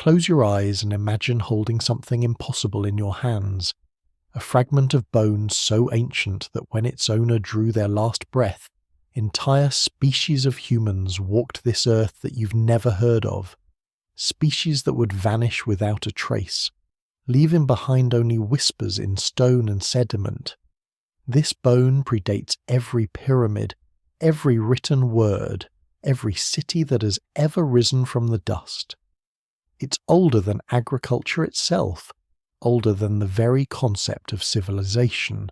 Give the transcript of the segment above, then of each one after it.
close your eyes and imagine holding something impossible in your hands, a fragment of bone so ancient that when its owner drew their last breath, entire species of humans walked this earth that you've never heard of, species that would vanish without a trace, leaving behind only whispers in stone and sediment. This bone predates every pyramid, every written word, every city that has ever risen from the dust. It's older than agriculture itself, older than the very concept of civilization.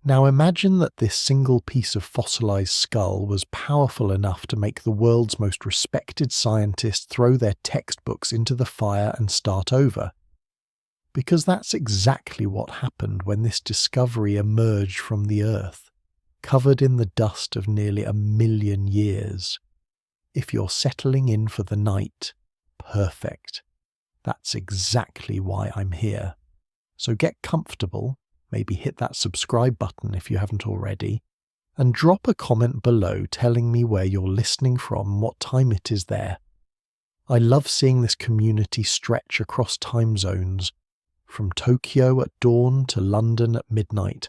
Now imagine that this single piece of fossilized skull was powerful enough to make the world's most respected scientists throw their textbooks into the fire and start over. Because that's exactly what happened when this discovery emerged from the earth, covered in the dust of nearly 1 million years. If you're settling in for the night, perfect. That's exactly why I'm here. So get comfortable, maybe hit that subscribe button if you haven't already, and drop a comment below telling me where you're listening from, what time it is there. I love seeing this community stretch across time zones, from Tokyo at dawn to London at midnight,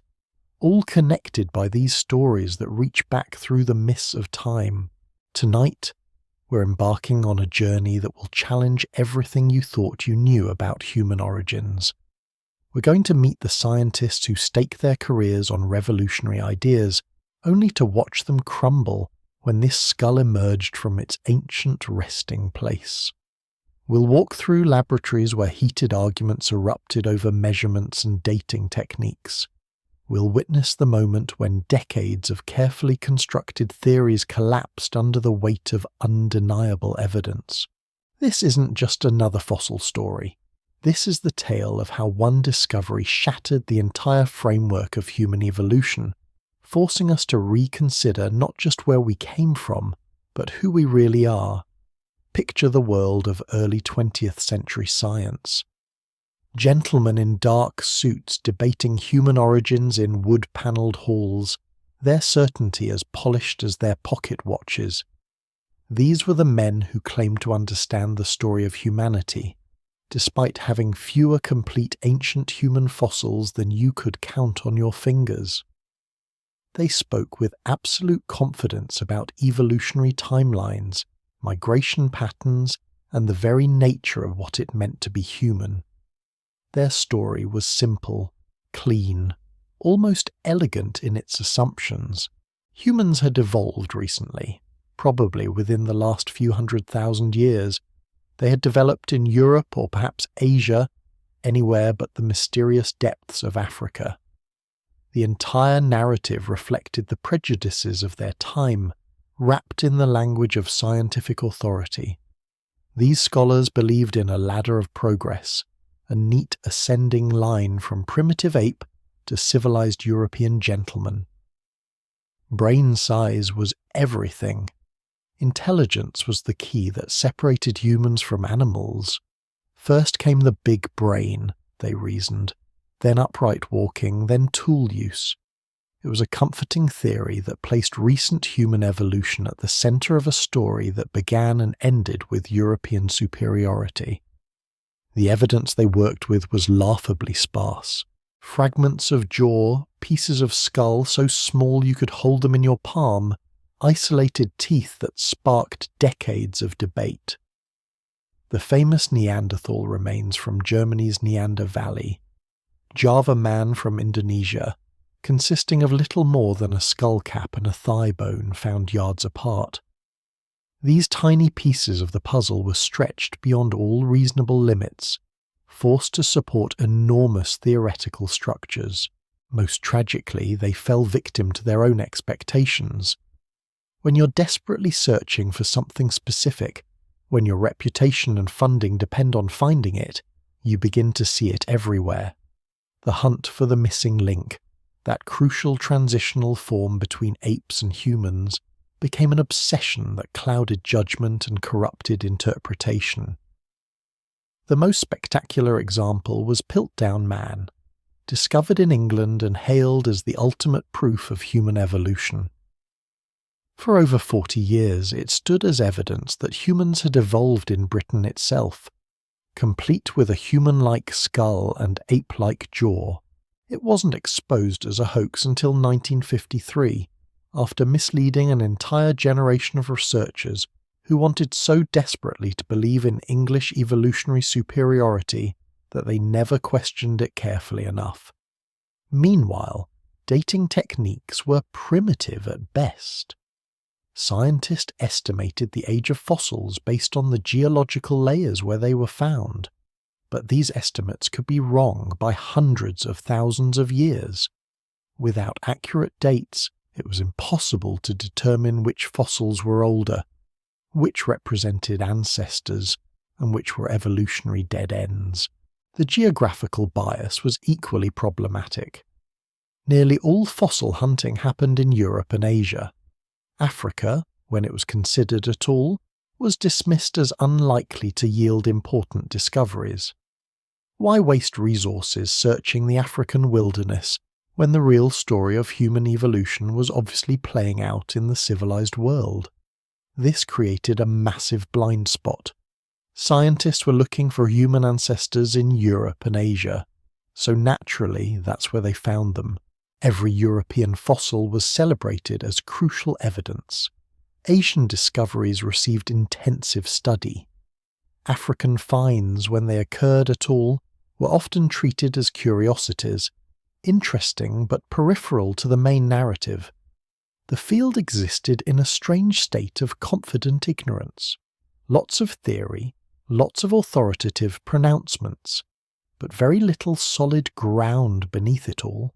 all connected by these stories that reach back through the mists of time. Tonight, we're embarking on a journey that will challenge everything you thought you knew about human origins. We're going to meet the scientists who stake their careers on revolutionary ideas, only to watch them crumble when this skull emerged from its ancient resting place. We'll walk through laboratories where heated arguments erupted over measurements and dating techniques. We'll witness the moment when decades of carefully constructed theories collapsed under the weight of undeniable evidence. This isn't just another fossil story. This is the tale of how one discovery shattered the entire framework of human evolution, forcing us to reconsider not just where we came from, but who we really are. Picture the world of early 20th century science. Gentlemen in dark suits debating human origins in wood-panelled halls, their certainty as polished as their pocket watches. These were the men who claimed to understand the story of humanity, despite having fewer complete ancient human fossils than you could count on your fingers. They spoke with absolute confidence about evolutionary timelines, migration patterns, and the very nature of what it meant to be human. Their story was simple, clean, almost elegant in its assumptions. Humans had evolved recently, probably within the last few 100,000 years. They had developed in Europe or perhaps Asia, anywhere but the mysterious depths of Africa. The entire narrative reflected the prejudices of their time, wrapped in the language of scientific authority. These scholars believed in a ladder of progress, a neat ascending line from primitive ape to civilized European gentleman. Brain size was everything. Intelligence was the key that separated humans from animals. First came the big brain, they reasoned, then upright walking, then tool use. It was a comforting theory that placed recent human evolution at the center of a story that began and ended with European superiority. The evidence they worked with was laughably sparse. Fragments of jaw, pieces of skull so small you could hold them in your palm, isolated teeth that sparked decades of debate. The famous Neanderthal remains from Germany's Neander Valley, Java man from Indonesia, consisting of little more than a skull cap and a thigh bone found yards apart. These tiny pieces of the puzzle were stretched beyond all reasonable limits, forced to support enormous theoretical structures. Most tragically, they fell victim to their own expectations. When you're desperately searching for something specific, when your reputation and funding depend on finding it, you begin to see it everywhere. The hunt for the missing link, that crucial transitional form between apes and humans, became an obsession that clouded judgment and corrupted interpretation. The most spectacular example was Piltdown Man, discovered in England and hailed as the ultimate proof of human evolution. For over 40 years, it stood as evidence that humans had evolved in Britain itself, Complete with a human-like skull and ape-like jaw, it wasn't exposed as a hoax until 1953, after misleading an entire generation of researchers who wanted so desperately to believe in English evolutionary superiority that they never questioned it carefully enough. Meanwhile, dating techniques were primitive at best. Scientists estimated the age of fossils based on the geological layers where they were found, but these estimates could be wrong by hundreds of thousands of years. Without accurate dates, it was impossible to determine which fossils were older, which represented ancestors, and which were evolutionary dead ends. The geographical bias was equally problematic. Nearly all fossil hunting happened in Europe and Asia. Africa, when it was considered at all, was dismissed as unlikely to yield important discoveries. Why waste resources searching the African wilderness when the real story of human evolution was obviously playing out in the civilized world? This created a massive blind spot. Scientists were looking for human ancestors in Europe and Asia, so naturally that's where they found them. Every European fossil was celebrated as crucial evidence. Asian discoveries received intensive study. African finds, when they occurred at all, were often treated as curiosities, interesting but peripheral to the main narrative. The field existed in a strange state of confident ignorance. Lots of theory, lots of authoritative pronouncements, but very little solid ground beneath it all.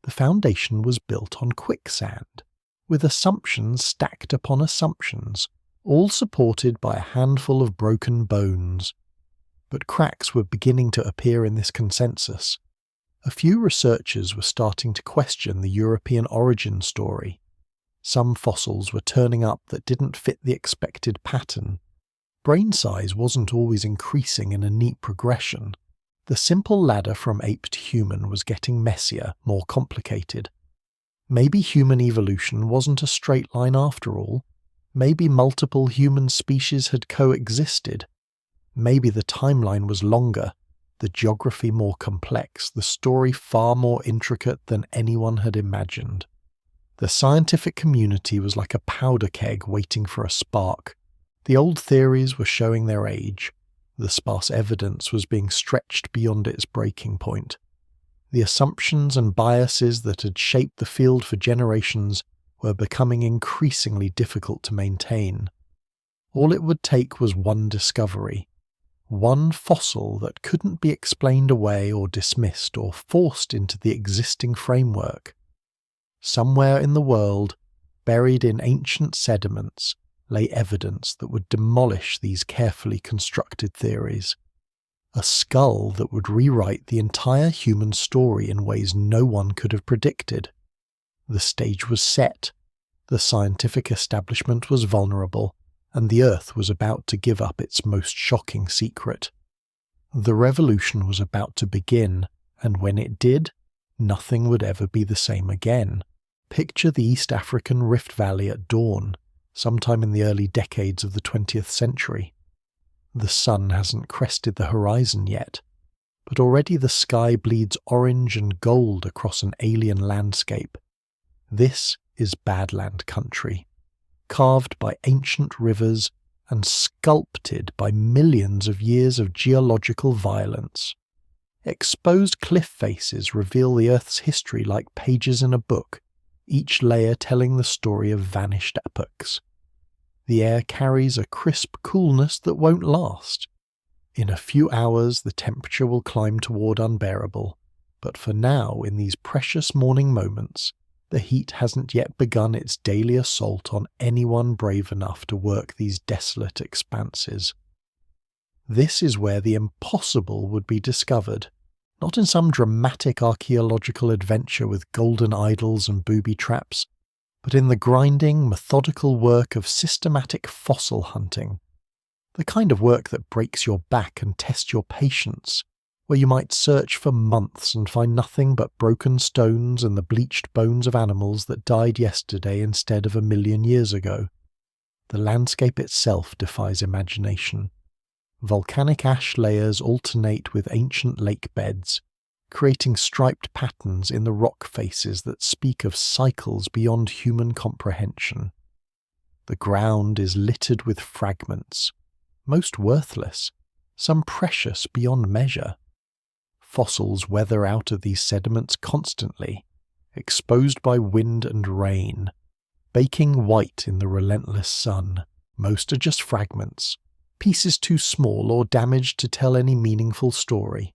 The foundation was built on quicksand, with assumptions stacked upon assumptions, all supported by a handful of broken bones. But cracks were beginning to appear in this consensus. A few researchers were starting to question the European origin story. Some fossils were turning up that didn't fit the expected pattern. Brain size wasn't always increasing in a neat progression. The simple ladder from ape to human was getting messier, more complicated. Maybe human evolution wasn't a straight line after all. Maybe multiple human species had coexisted. Maybe the timeline was longer, the geography more complex, the story far more intricate than anyone had imagined. The scientific community was like a powder keg waiting for a spark. The old theories were showing their age. The sparse evidence was being stretched beyond its breaking point. The assumptions and biases that had shaped the field for generations were becoming increasingly difficult to maintain. All it would take was one discovery, one fossil that couldn't be explained away or dismissed or forced into the existing framework. Somewhere in the world, buried in ancient sediments, lay evidence that would demolish these carefully constructed theories. A skull that would rewrite the entire human story in ways no one could have predicted. The stage was set. The scientific establishment was vulnerable, and the Earth was about to give up its most shocking secret. The revolution was about to begin, and when it did, nothing would ever be the same again. Picture the East African Rift Valley at dawn, sometime in the early decades of the 20th century. The sun hasn't crested the horizon yet, but already the sky bleeds orange and gold across an alien landscape. This is Badland country, carved by ancient rivers and sculpted by millions of years of geological violence. Exposed cliff faces reveal the Earth's history like pages in a book, each layer telling the story of vanished epochs. The air carries a crisp coolness that won't last. In a few hours the temperature will climb toward unbearable, but for now, in these precious morning moments, the heat hasn't yet begun its daily assault on anyone brave enough to work these desolate expanses. This is where the impossible would be discovered, not in some dramatic archaeological adventure with golden idols and booby traps, but in the grinding, methodical work of systematic fossil hunting. The kind of work that breaks your back and tests your patience, where you might search for months and find nothing but broken stones and the bleached bones of animals that died yesterday instead of 1,000,000 years ago. The landscape itself defies imagination. Volcanic ash layers alternate with ancient lake beds, creating striped patterns in the rock faces that speak of cycles beyond human comprehension. The ground is littered with fragments, most worthless, some precious beyond measure. Fossils weather out of these sediments constantly, exposed by wind and rain, baking white in the relentless sun. Most are just fragments, pieces too small or damaged to tell any meaningful story.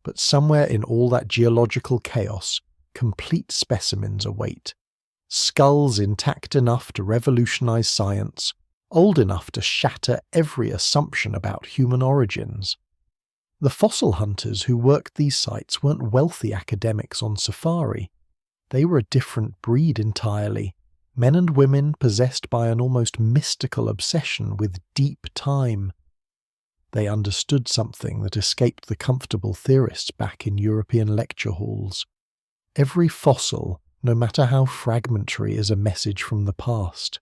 But somewhere in all that geological chaos, complete specimens await. Skulls intact enough to revolutionize science, old enough to shatter every assumption about human origins. The fossil hunters who worked these sites weren't wealthy academics on safari. They were a different breed entirely, men and women possessed by an almost mystical obsession with deep time. They understood something that escaped the comfortable theorists back in European lecture halls. Every fossil, no matter how fragmentary, is a message from the past.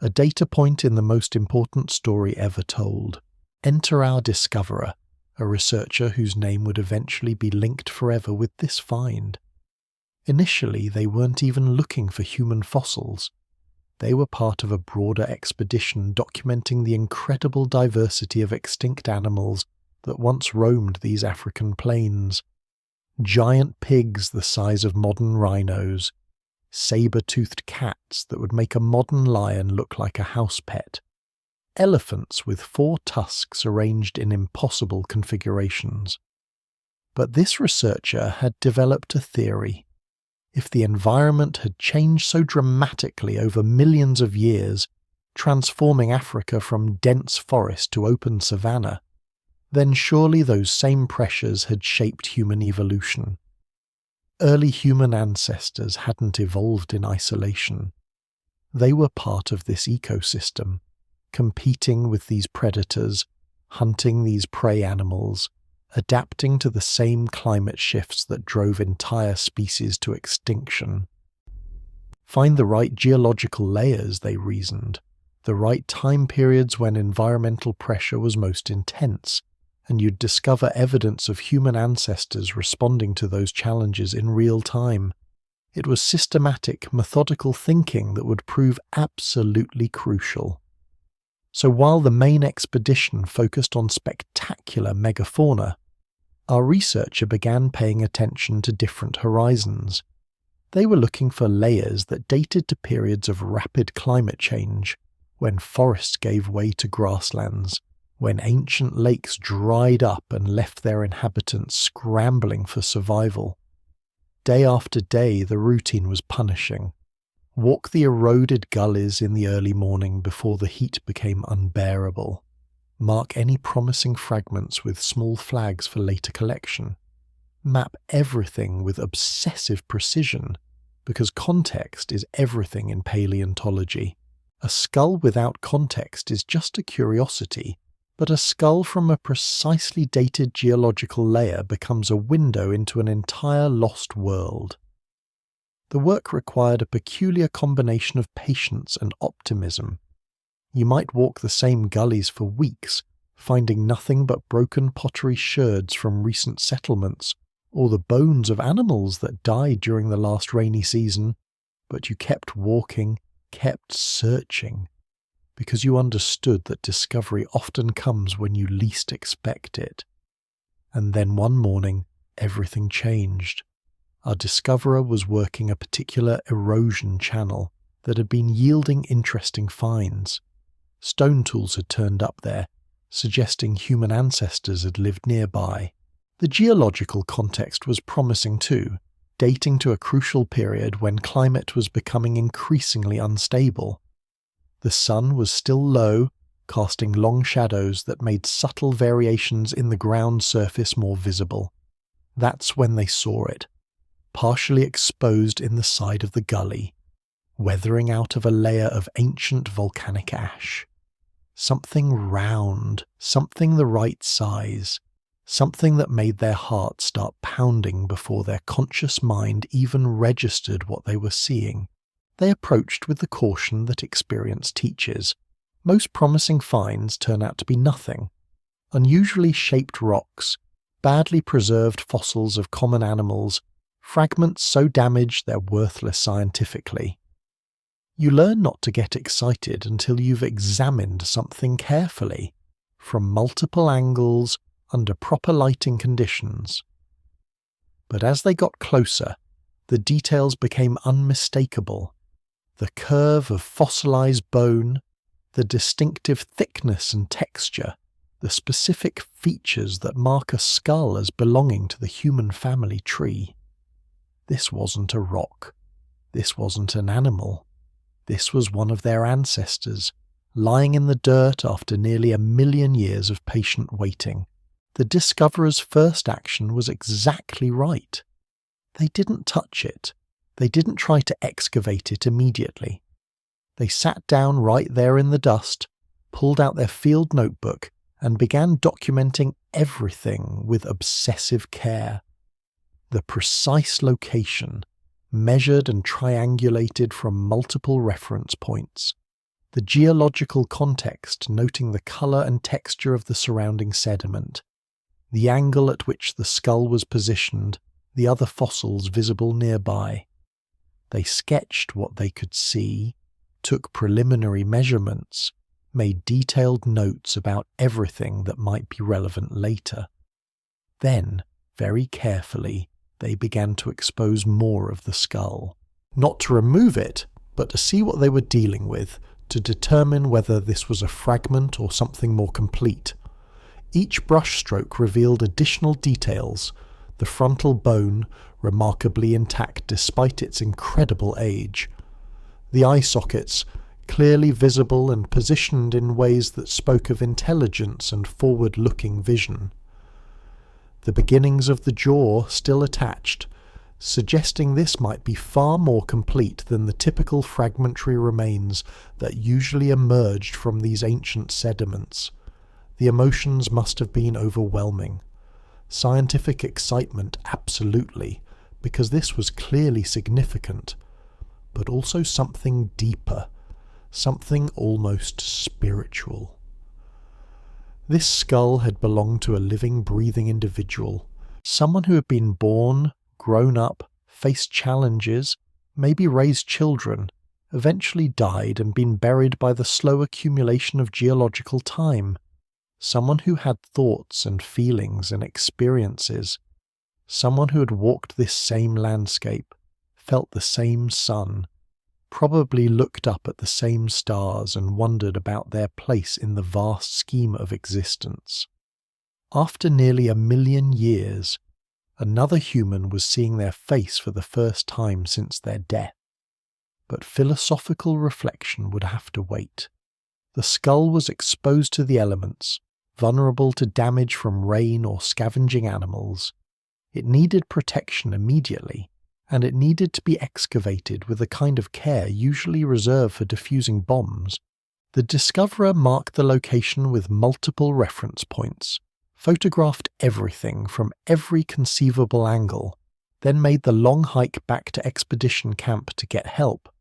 A data point in the most important story ever told. Enter our discoverer, a researcher whose name would eventually be linked forever with this find. Initially, they weren't even looking for human fossils. They were part of a broader expedition documenting the incredible diversity of extinct animals that once roamed these African plains. Giant pigs the size of modern rhinos, saber-toothed cats that would make a modern lion look like a house pet, elephants with 4 tusks arranged in impossible configurations. But this researcher had developed a theory. If the environment had changed so dramatically over millions of years, transforming Africa from dense forest to open savanna, then surely those same pressures had shaped human evolution. Early human ancestors hadn't evolved in isolation. They were part of this ecosystem, competing with these predators, hunting these prey animals, adapting to the same climate shifts that drove entire species to extinction. Find the right geological layers, they reasoned, the right time periods when environmental pressure was most intense, and you'd discover evidence of human ancestors responding to those challenges in real time. It was systematic, methodical thinking that would prove absolutely crucial. So while the main expedition focused on spectacular megafauna, our researcher began paying attention to different horizons. They were looking for layers that dated to periods of rapid climate change, when forests gave way to grasslands, when ancient lakes dried up and left their inhabitants scrambling for survival. Day after day, the routine was punishing. Walk the eroded gullies in the early morning before the heat became unbearable. Mark any promising fragments with small flags for later collection. Map everything with obsessive precision, because context is everything in paleontology. A skull without context is just a curiosity, but a skull from a precisely dated geological layer becomes a window into an entire lost world. The work required a peculiar combination of patience and optimism. You might walk the same gullies for weeks, finding nothing but broken pottery sherds from recent settlements, or the bones of animals that died during the last rainy season, but you kept walking, kept searching, because you understood that discovery often comes when you least expect it. And then one morning, everything changed. Our discoverer was working a particular erosion channel that had been yielding interesting finds. Stone tools had turned up there, suggesting human ancestors had lived nearby. The geological context was promising too, dating to a crucial period when climate was becoming increasingly unstable. The sun was still low, casting long shadows that made subtle variations in the ground surface more visible. That's when they saw it, partially exposed in the side of the gully, weathering out of a layer of ancient volcanic ash. Something round, something the right size, something that made their heart start pounding before their conscious mind even registered what they were seeing. They approached with the caution that experience teaches. Most promising finds turn out to be nothing. Unusually shaped rocks, badly preserved fossils of common animals, fragments so damaged they're worthless scientifically. You learn not to get excited until you've examined something carefully, from multiple angles, under proper lighting conditions. But as they got closer, the details became unmistakable. The curve of fossilized bone, the distinctive thickness and texture, the specific features that mark a skull as belonging to the human family tree. This wasn't a rock. This wasn't an animal. This was one of their ancestors, lying in the dirt after nearly 1,000,000 years of patient waiting. The discoverer's first action was exactly right. They didn't touch it. They didn't try to excavate it immediately. They sat down right there in the dust, pulled out their field notebook, and began documenting everything with obsessive care. The precise location, measured and triangulated from multiple reference points. The geological context, noting the colour and texture of the surrounding sediment. The angle at which the skull was positioned, the other fossils visible nearby. They sketched what they could see, took preliminary measurements, made detailed notes about everything that might be relevant later. Then, very carefully, they began to expose more of the skull. Not to remove it, but to see what they were dealing with, to determine whether this was a fragment or something more complete. Each brushstroke revealed additional details, the frontal bone remarkably intact despite its incredible age. The eye sockets, clearly visible and positioned in ways that spoke of intelligence and forward-looking vision. The beginnings of the jaw still attached, suggesting this might be far more complete than the typical fragmentary remains that usually emerged from these ancient sediments. The emotions must have been overwhelming. Scientific excitement, absolutely, because this was clearly significant, but also something deeper, something almost spiritual. This skull had belonged to a living, breathing individual, someone who had been born, grown up, faced challenges, maybe raised children, eventually died and been buried by the slow accumulation of geological time. Someone who had thoughts and feelings and experiences. Someone who had walked this same landscape, felt the same sun, probably looked up at the same stars and wondered about their place in the vast scheme of existence. After nearly 1,000,000 years, another human was seeing their face for the first time since their death. But philosophical reflection would have to wait. The skull was exposed to the elements, vulnerable to damage from rain or scavenging animals. It needed protection immediately, and it needed to be excavated with the kind of care usually reserved for defusing bombs. The discoverer marked the location with multiple reference points, photographed everything from every conceivable angle, then made the long hike back to expedition camp to get help.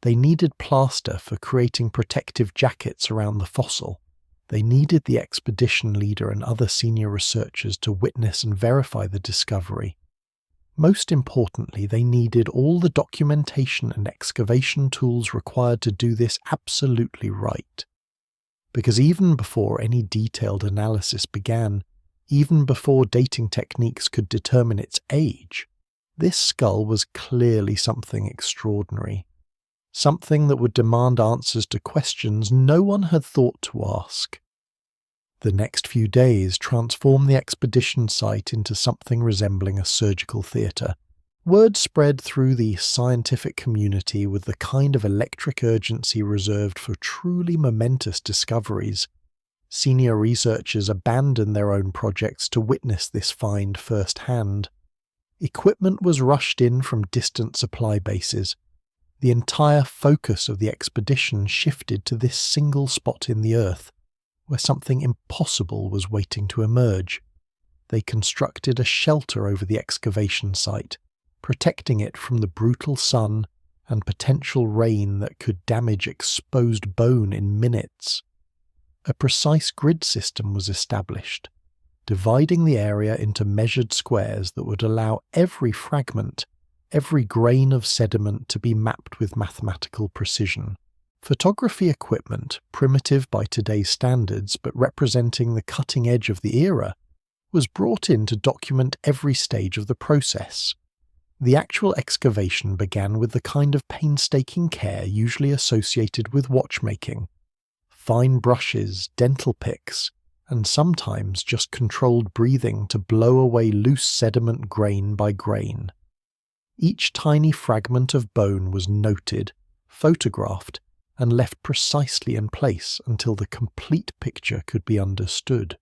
They needed plaster for creating protective jackets around the fossil. They needed the expedition leader and other senior researchers to witness and verify the discovery. Most importantly, they needed all the documentation and excavation tools required to do this absolutely right. Because even before any detailed analysis began, even before dating techniques could determine its age, this skull was clearly something extraordinary. Something that would demand answers to questions no one had thought to ask. The next few days transformed the expedition site into something resembling a surgical theatre. Word spread through the scientific community with the kind of electric urgency reserved for truly momentous discoveries. Senior researchers abandoned their own projects to witness this find firsthand. Equipment was rushed in from distant supply bases. The entire focus of the expedition shifted to this single spot in the earth, where something impossible was waiting to emerge. They constructed a shelter over the excavation site, protecting it from the brutal sun and potential rain that could damage exposed bone in minutes. A precise grid system was established, dividing the area into measured squares that would allow every fragment, every grain of sediment to be mapped with mathematical precision. Photography equipment, primitive by today's standards but representing the cutting edge of the era, was brought in to document every stage of the process. The actual excavation began with the kind of painstaking care usually associated with watchmaking. Fine brushes, dental picks, and sometimes just controlled breathing to blow away loose sediment grain by grain. Each tiny fragment of bone was noted, photographed, and left precisely in place until the complete picture could be understood.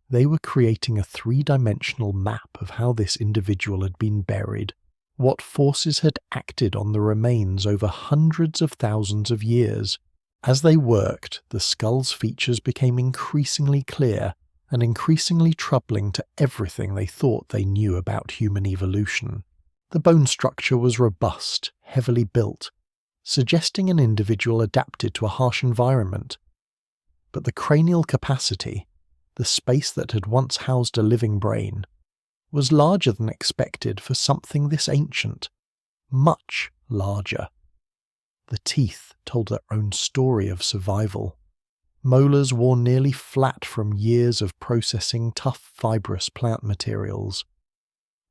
They were creating a three-dimensional map of how this individual had been buried, what forces had acted on the remains over hundreds of thousands of years. As they worked, the skull's features became increasingly clear and increasingly troubling to everything they thought they knew about human evolution. The bone structure was robust, heavily built, suggesting an individual adapted to a harsh environment. But the cranial capacity, the space that had once housed a living brain, was larger than expected for something this ancient, much larger. The teeth told their own story of survival. Molars worn nearly flat from years of processing tough fibrous plant materials.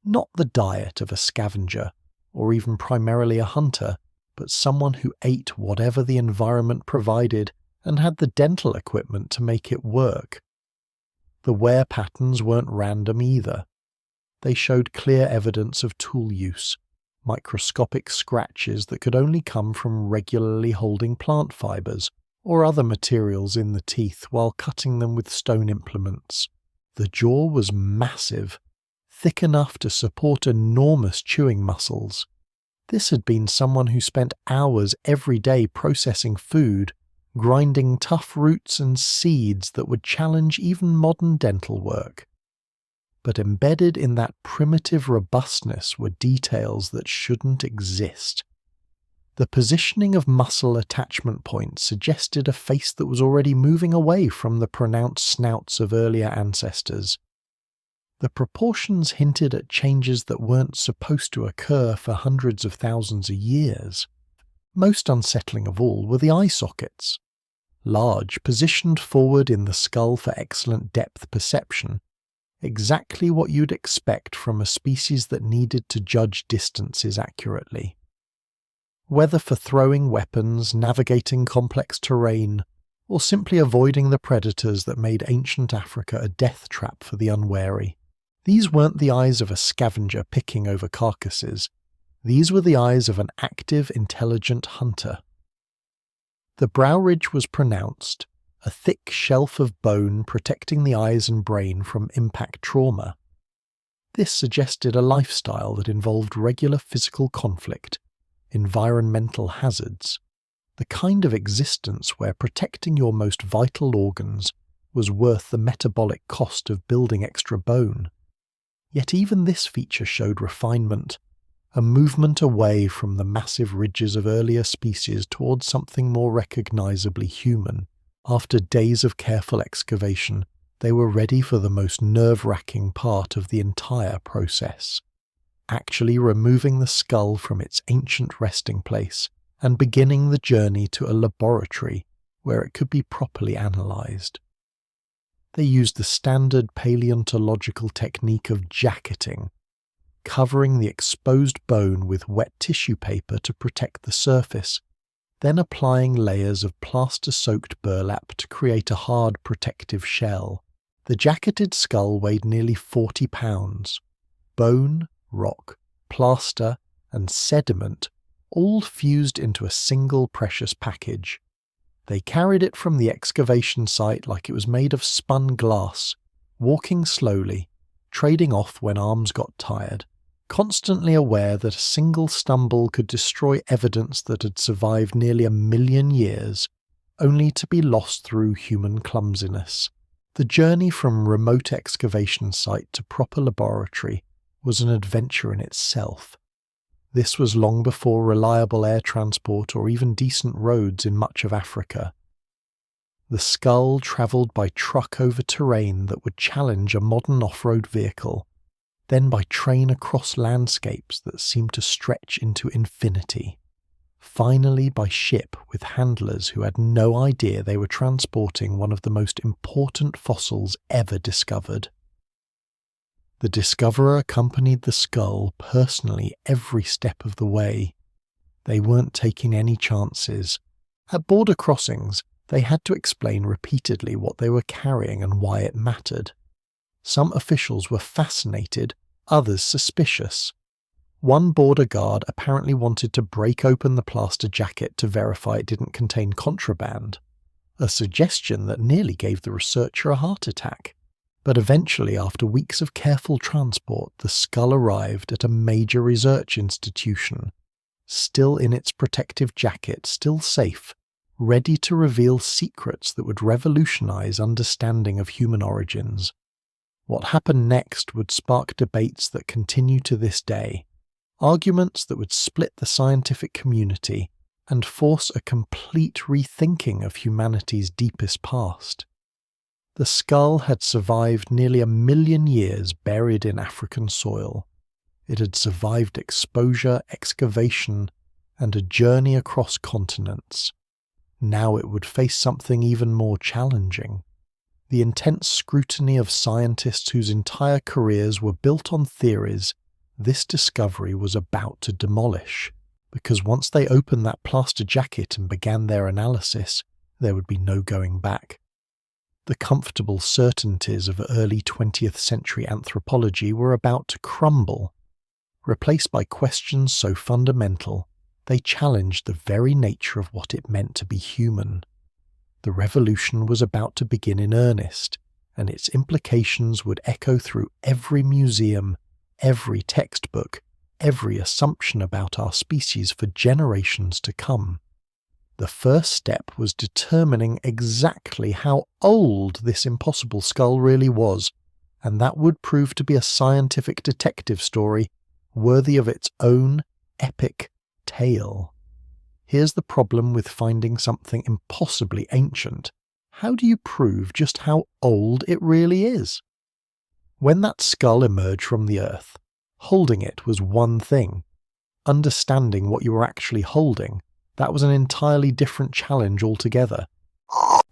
Not the diet of a scavenger, or even primarily a hunter, but someone who ate whatever the environment provided and had the dental equipment to make it work. The wear patterns weren't random either. They showed clear evidence of tool use, microscopic scratches that could only come from regularly holding plant fibers or other materials in the teeth while cutting them with stone implements. The jaw was massive, thick enough to support enormous chewing muscles. This had been someone who spent hours every day processing food, grinding tough roots and seeds that would challenge even modern dental work. But embedded in that primitive robustness were details that shouldn't exist. The positioning of muscle attachment points suggested a face that was already moving away from the pronounced snouts of earlier ancestors. The proportions hinted at changes that weren't supposed to occur for hundreds of thousands of years. Most unsettling of all were the eye sockets. Large, positioned forward in the skull for excellent depth perception, exactly what you'd expect from a species that needed to judge distances accurately. Whether for throwing weapons, navigating complex terrain, or simply avoiding the predators that made ancient Africa a death trap for the unwary, these weren't the eyes of a scavenger picking over carcasses. These were the eyes of an active, intelligent hunter. The brow ridge was pronounced, a thick shelf of bone protecting the eyes and brain from impact trauma. This suggested a lifestyle that involved regular physical conflict, environmental hazards, the kind of existence where protecting your most vital organs was worth the metabolic cost of building extra bone. Yet even this feature showed refinement, a movement away from the massive ridges of earlier species towards something more recognizably human. After days of careful excavation, they were ready for the most nerve-wracking part of the entire process, actually removing the skull from its ancient resting place and beginning the journey to a laboratory where it could be properly analyzed. They used the standard paleontological technique of jacketing, covering the exposed bone with wet tissue paper to protect the surface, then applying layers of plaster-soaked burlap to create a hard protective shell. The jacketed skull weighed nearly 40 pounds. Bone, rock, plaster, and sediment all fused into a single precious package. They carried it from the excavation site like it was made of spun glass, walking slowly, trading off when arms got tired, constantly aware that a single stumble could destroy evidence that had survived nearly 1,000,000 years, only to be lost through human clumsiness. The journey from remote excavation site to proper laboratory was an adventure in itself. This was long before reliable air transport or even decent roads in much of Africa. The skull travelled by truck over terrain that would challenge a modern off-road vehicle, then by train across landscapes that seemed to stretch into infinity, finally by ship with handlers who had no idea they were transporting one of the most important fossils ever discovered. The discoverer accompanied the skull personally every step of the way. They weren't taking any chances. At border crossings, they had to explain repeatedly what they were carrying and why it mattered. Some officials were fascinated, others suspicious. One border guard apparently wanted to break open the plaster jacket to verify it didn't contain contraband, a suggestion that nearly gave the researcher a heart attack. But eventually, after weeks of careful transport, the skull arrived at a major research institution, still in its protective jacket, still safe, ready to reveal secrets that would revolutionize understanding of human origins. What happened next would spark debates that continue to this day, arguments that would split the scientific community and force a complete rethinking of humanity's deepest past. The skull had survived nearly 1 million years buried in African soil. It had survived exposure, excavation, and a journey across continents. Now it would face something even more challenging. The intense scrutiny of scientists whose entire careers were built on theories this discovery was about to demolish, because once they opened that plaster jacket and began their analysis, there would be no going back. The comfortable certainties of early 20th century anthropology were about to crumble. Replaced by questions so fundamental, they challenged the very nature of what it meant to be human. The revolution was about to begin in earnest, and its implications would echo through every museum, every textbook, every assumption about our species for generations to come. The first step was determining exactly how old this impossible skull really was, and that would prove to be a scientific detective story worthy of its own epic tale. Here's the problem with finding something impossibly ancient. How do you prove just how old it really is? When that skull emerged from the earth, holding it was one thing. Understanding what you were actually holding, that was an entirely different challenge altogether.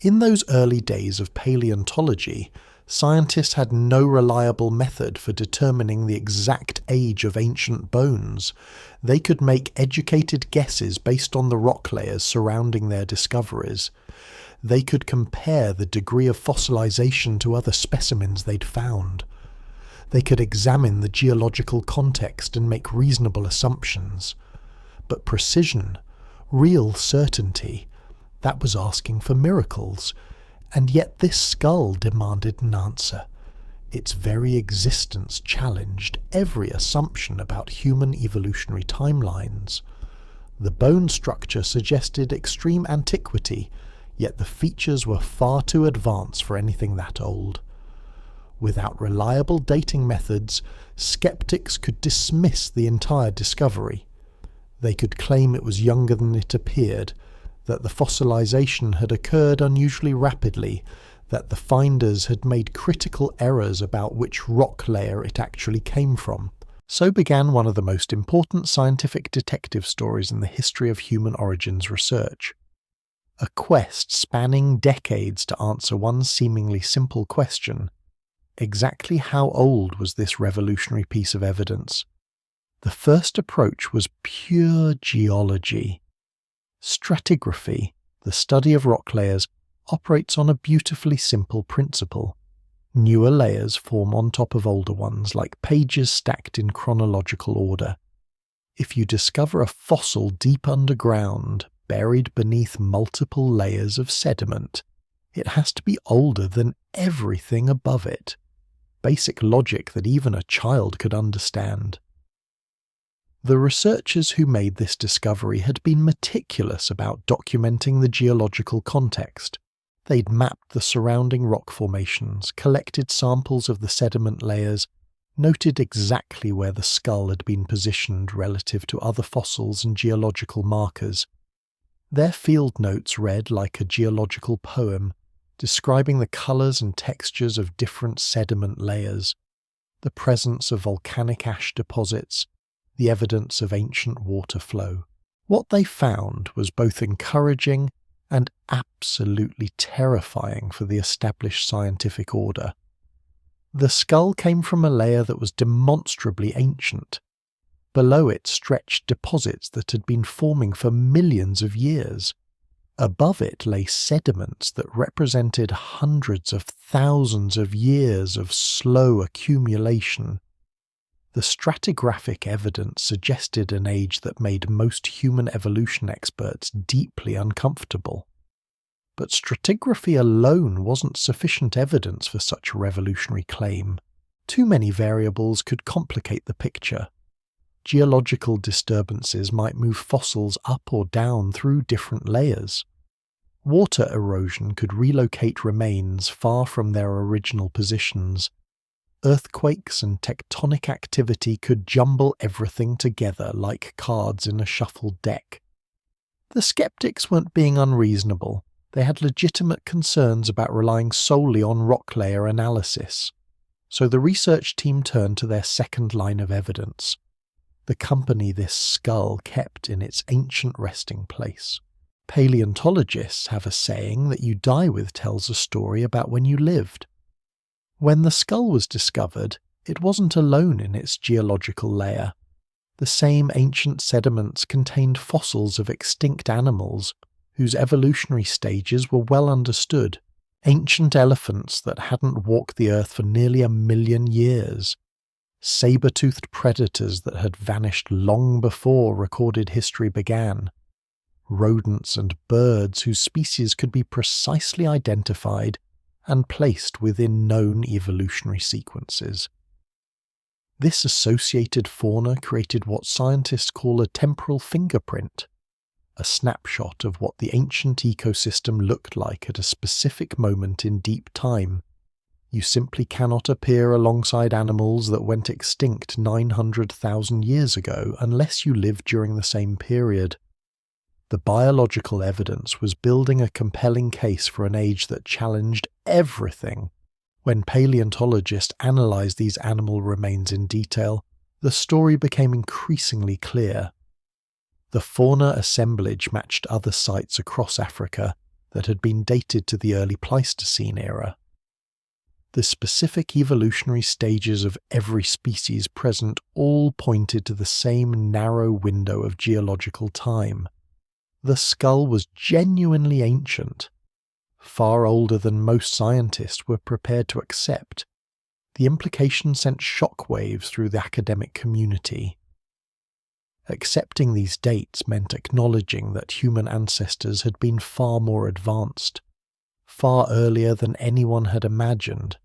In those early days of paleontology, scientists had no reliable method for determining the exact age of ancient bones. They could make educated guesses based on the rock layers surrounding their discoveries. They could compare the degree of fossilization to other specimens they'd found. They could examine the geological context and make reasonable assumptions. But precision, real certainty, that was asking for miracles, and yet this skull demanded an answer. Its very existence challenged every assumption about human evolutionary timelines. The bone structure suggested extreme antiquity, yet the features were far too advanced for anything that old. Without reliable dating methods, skeptics could dismiss the entire discovery. They could claim it was younger than it appeared, that the fossilization had occurred unusually rapidly, that the finders had made critical errors about which rock layer it actually came from. So began one of the most important scientific detective stories in the history of human origins research. A quest spanning decades to answer one seemingly simple question. Exactly how old was this revolutionary piece of evidence? The first approach was pure geology. Stratigraphy, the study of rock layers, operates on a beautifully simple principle. Newer layers form on top of older ones, like pages stacked in chronological order. If you discover a fossil deep underground, buried beneath multiple layers of sediment, it has to be older than everything above it. Basic logic that even a child could understand. The researchers who made this discovery had been meticulous about documenting the geological context. They'd mapped the surrounding rock formations, collected samples of the sediment layers, noted exactly where the skull had been positioned relative to other fossils and geological markers. Their field notes read like a geological poem, describing the colours and textures of different sediment layers, the presence of volcanic ash deposits, the evidence of ancient water flow. What they found was both encouraging and absolutely terrifying for the established scientific order. The skull came from a layer that was demonstrably ancient. Below it stretched deposits that had been forming for millions of years. Above it lay sediments that represented hundreds of thousands of years of slow accumulation. The stratigraphic evidence suggested an age that made most human evolution experts deeply uncomfortable. But stratigraphy alone wasn't sufficient evidence for such a revolutionary claim. Too many variables could complicate the picture. Geological disturbances might move fossils up or down through different layers. Water erosion could relocate remains far from their original positions. Earthquakes and tectonic activity could jumble everything together like cards in a shuffled deck. The skeptics weren't being unreasonable. They had legitimate concerns about relying solely on rock layer analysis. So the research team turned to their second line of evidence, the company this skull kept in its ancient resting place. Paleontologists have a saying that you die with tells a story about when you lived. When the skull was discovered, it wasn't alone in its geological layer. The same ancient sediments contained fossils of extinct animals whose evolutionary stages were well understood. Ancient elephants that hadn't walked the earth for nearly 1,000,000 years. Saber-toothed predators that had vanished long before recorded history began. Rodents and birds whose species could be precisely identified and placed within known evolutionary sequences. This associated fauna created what scientists call a temporal fingerprint, a snapshot of what the ancient ecosystem looked like at a specific moment in deep time. You simply cannot appear alongside animals that went extinct 900,000 years ago unless you lived during the same period. The biological evidence was building a compelling case for an age that challenged everything. When paleontologists analysed these animal remains in detail, the story became increasingly clear. The fauna assemblage matched other sites across Africa that had been dated to the early Pleistocene era. The specific evolutionary stages of every species present all pointed to the same narrow window of geological time. The skull was genuinely ancient, far older than most scientists were prepared to accept. The implication sent shockwaves through the academic community. Accepting these dates meant acknowledging that human ancestors had been far more advanced, far earlier than anyone had imagined.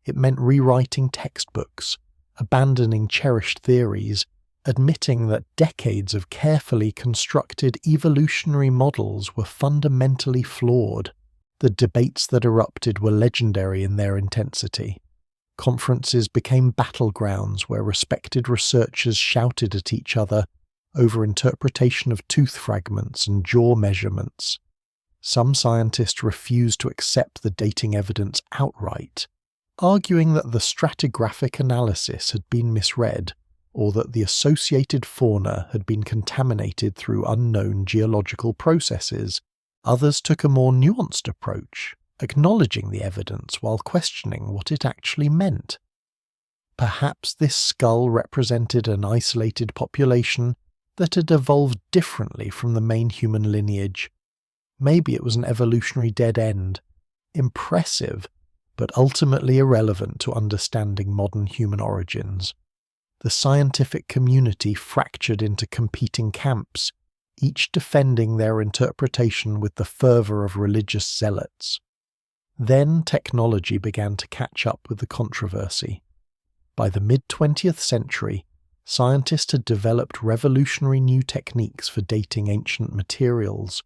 It meant rewriting textbooks, abandoning cherished theories, admitting that decades of carefully constructed evolutionary models were fundamentally flawed. The debates that erupted were legendary in their intensity. Conferences became battlegrounds where respected researchers shouted at each other over interpretation of tooth fragments and jaw measurements. Some scientists refused to accept the dating evidence outright, arguing that the stratigraphic analysis had been misread, or that the associated fauna had been contaminated through unknown geological processes. Others took a more nuanced approach, acknowledging the evidence while questioning what it actually meant. Perhaps this skull represented an isolated population that had evolved differently from the main human lineage. Maybe it was an evolutionary dead end, impressive, but ultimately irrelevant to understanding modern human origins. The scientific community fractured into competing camps, each defending their interpretation with the fervour of religious zealots. Then technology began to catch up with the controversy. By the mid-20th century, scientists had developed revolutionary new techniques for dating ancient materials.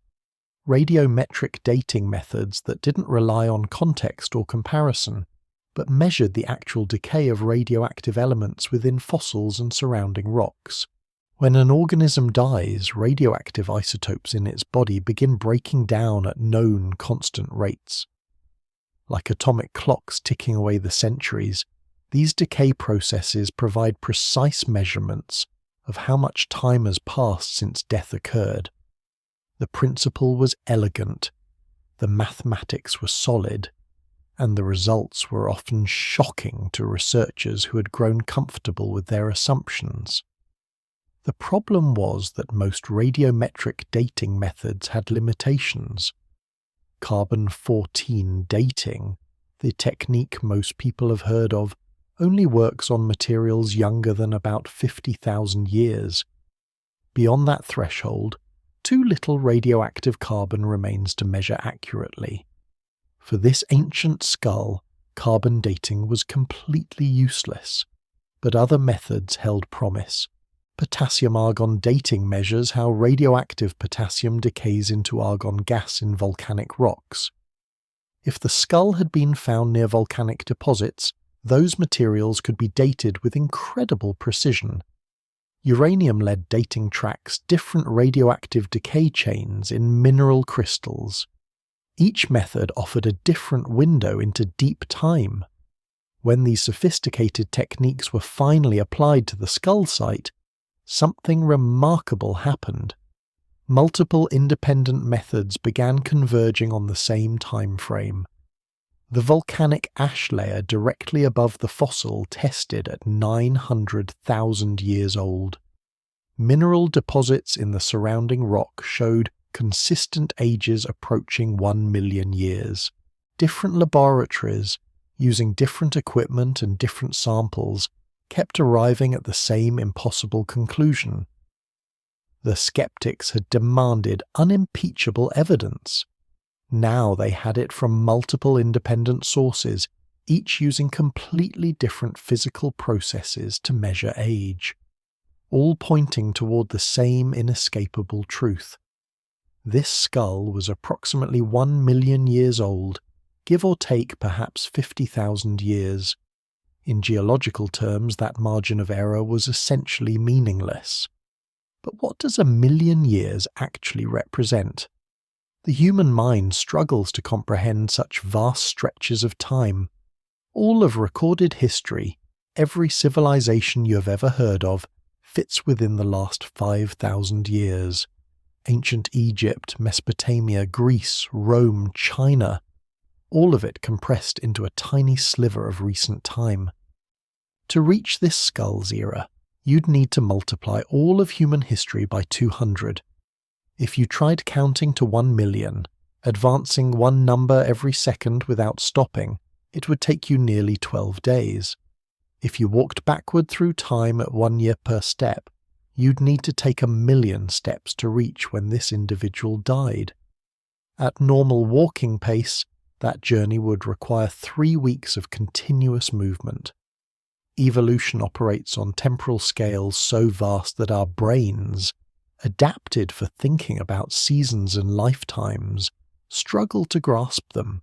Radiometric dating methods that didn't rely on context or comparison, but measured the actual decay of radioactive elements within fossils and surrounding rocks. When an organism dies, radioactive isotopes in its body begin breaking down at known constant rates. Like atomic clocks ticking away the centuries, these decay processes provide precise measurements of how much time has passed since death occurred. The principle was elegant, the mathematics were solid, and the results were often shocking to researchers who had grown comfortable with their assumptions. The problem was that most radiometric dating methods had limitations. Carbon-14 dating, the technique most people have heard of, only works on materials younger than about 50,000 years. Beyond that threshold, too little radioactive carbon remains to measure accurately. For this ancient skull, carbon dating was completely useless, but other methods held promise. Potassium-argon dating measures how radioactive potassium decays into argon gas in volcanic rocks. If the skull had been found near volcanic deposits, those materials could be dated with incredible precision. Uranium lead dating tracks different radioactive decay chains in mineral crystals. Each method offered a different window into deep time. When these sophisticated techniques were finally applied to the skull site, something remarkable happened. Multiple independent methods began converging on the same time frame. The volcanic ash layer directly above the fossil tested at 900,000 years old. Mineral deposits in the surrounding rock showed consistent ages approaching 1 million years. Different laboratories, using different equipment and different samples, kept arriving at the same impossible conclusion. The skeptics had demanded unimpeachable evidence. Now they had it from multiple independent sources, each using completely different physical processes to measure age, all pointing toward the same inescapable truth. This skull was approximately 1 million years old, give or take perhaps 50,000 years. In geological terms, that margin of error was essentially meaningless. But what does 1 million years actually represent? The human mind struggles to comprehend such vast stretches of time. All of recorded history, every civilization you have ever heard of, fits within the last 5,000 years. Ancient Egypt, Mesopotamia, Greece, Rome, China, all of it compressed into a tiny sliver of recent time. To reach this skull's era, you'd need to multiply all of human history by 200. If you tried counting to 1 million, advancing one number every second without stopping, it would take you nearly 12 days. If you walked backward through time at 1 year per step, you'd need to take 1 million steps to reach when this individual died. At normal walking pace, that journey would require 3 weeks of continuous movement. Evolution operates on temporal scales so vast that our brains, adapted for thinking about seasons and lifetimes, struggle to grasp them.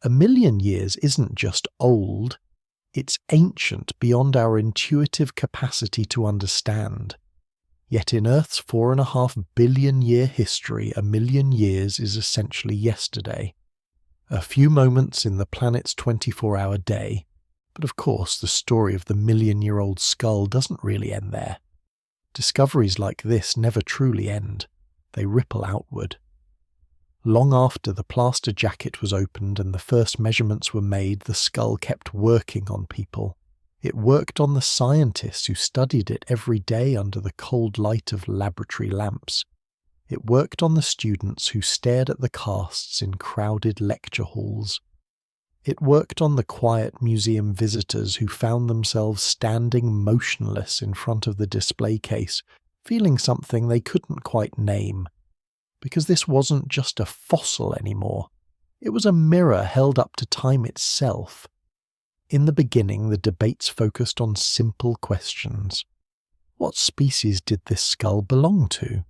1 million years isn't just old, it's ancient beyond our intuitive capacity to understand. Yet in Earth's 4.5 billion year history, 1 million years is essentially yesterday. A few moments in the planet's 24-hour day, but of course the story of the million-year-old skull doesn't really end there. Discoveries like this never truly end, they ripple outward. Long after the plaster jacket was opened and the first measurements were made, the skull kept working on people. It worked on the scientists who studied it every day under the cold light of laboratory lamps. It worked on the students who stared at the casts in crowded lecture halls. It worked on the quiet museum visitors who found themselves standing motionless in front of the display case, feeling something they couldn't quite name. Because this wasn't just a fossil anymore. It was a mirror held up to time itself. In the beginning, the debates focused on simple questions. What species did this skull belong to?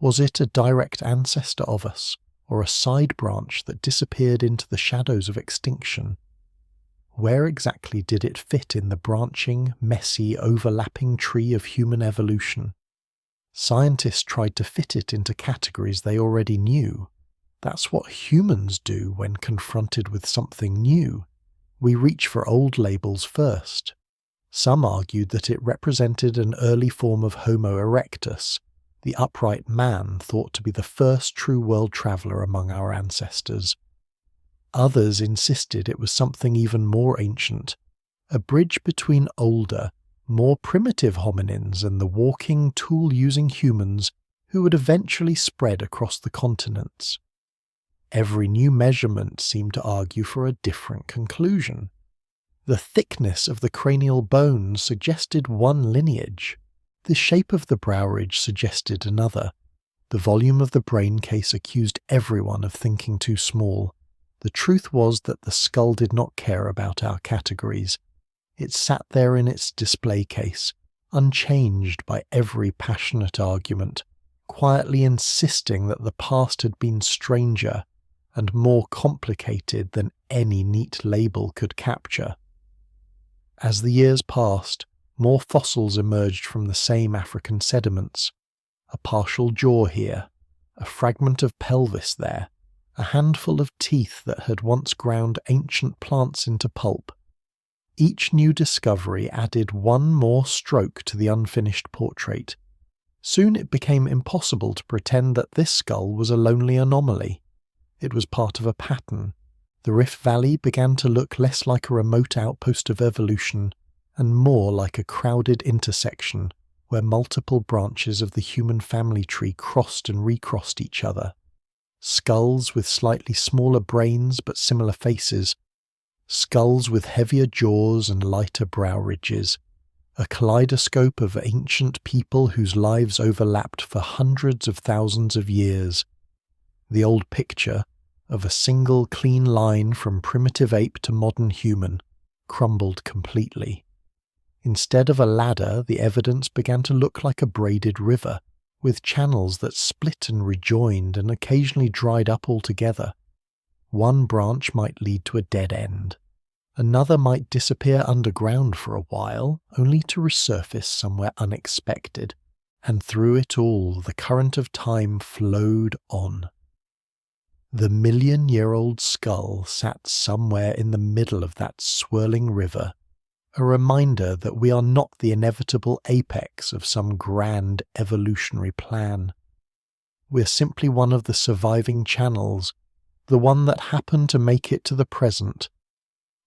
Was it a direct ancestor of us, or a side branch that disappeared into the shadows of extinction? Where exactly did it fit in the branching, messy, overlapping tree of human evolution? Scientists tried to fit it into categories they already knew. That's what humans do when confronted with something new. We reach for old labels first. Some argued that it represented an early form of Homo erectus, the upright man thought to be the first true world traveller among our ancestors. Others insisted it was something even more ancient, a bridge between older, more primitive hominins and the walking, tool-using humans who would eventually spread across the continents. Every new measurement seemed to argue for a different conclusion. The thickness of the cranial bones suggested one lineage. The shape of the brow ridge suggested another. The volume of the brain case accused everyone of thinking too small. The truth was that the skull did not care about our categories. It sat there in its display case, unchanged by every passionate argument, quietly insisting that the past had been stranger and more complicated than any neat label could capture. As the years passed, more fossils emerged from the same African sediments. A partial jaw here, a fragment of pelvis there, a handful of teeth that had once ground ancient plants into pulp. Each new discovery added one more stroke to the unfinished portrait. Soon it became impossible to pretend that this skull was a lonely anomaly. It was part of a pattern. The Rift Valley began to look less like a remote outpost of evolution and more like a crowded intersection where multiple branches of the human family tree crossed and recrossed each other. Skulls with slightly smaller brains but similar faces. Skulls with heavier jaws and lighter brow ridges. A kaleidoscope of ancient people whose lives overlapped for hundreds of thousands of years. The old picture of a single clean line from primitive ape to modern human crumbled completely. Instead of a ladder, the evidence began to look like a braided river, with channels that split and rejoined and occasionally dried up altogether. One branch might lead to a dead end. Another might disappear underground for a while, only to resurface somewhere unexpected. And through it all, the current of time flowed on. The million-year-old skull sat somewhere in the middle of that swirling river, a reminder that we are not the inevitable apex of some grand evolutionary plan. We're simply one of the surviving channels, the one that happened to make it to the present.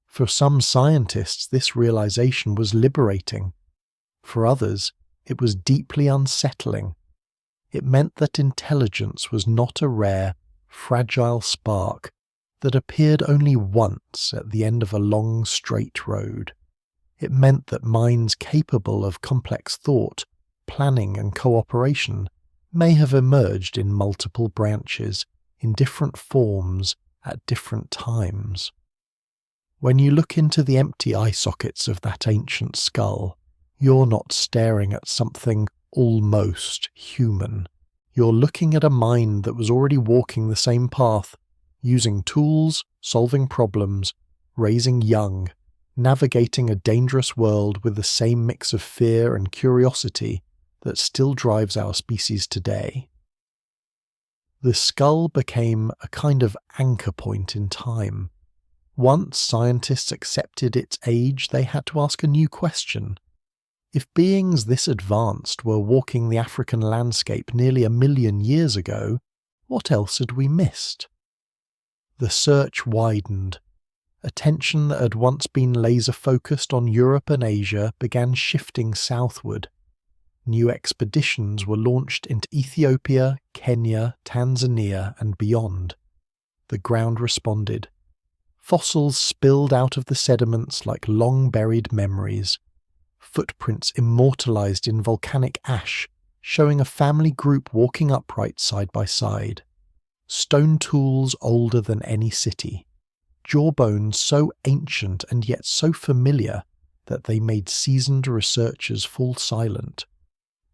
For some scientists, this realization was liberating. For others, it was deeply unsettling. It meant that intelligence was not a rare, fragile spark that appeared only once at the end of a long, straight road. It meant that minds capable of complex thought, planning and cooperation may have emerged in multiple branches, in different forms, at different times. When you look into the empty eye sockets of that ancient skull, you're not staring at something almost human. You're looking at a mind that was already walking the same path, using tools, solving problems, raising young, navigating a dangerous world with the same mix of fear and curiosity that still drives our species today. The skull became a kind of anchor point in time. Once scientists accepted its age, they had to ask a new question. If beings this advanced were walking the African landscape nearly 1 million years ago, what else had we missed? The search widened. Attention that had once been laser-focused on Europe and Asia began shifting southward. New expeditions were launched into Ethiopia, Kenya, Tanzania, and beyond. The ground responded. Fossils spilled out of the sediments like long-buried memories. Footprints immortalized in volcanic ash, showing a family group walking upright side by side. Stone tools older than any city. Jawbones so ancient and yet so familiar that they made seasoned researchers fall silent.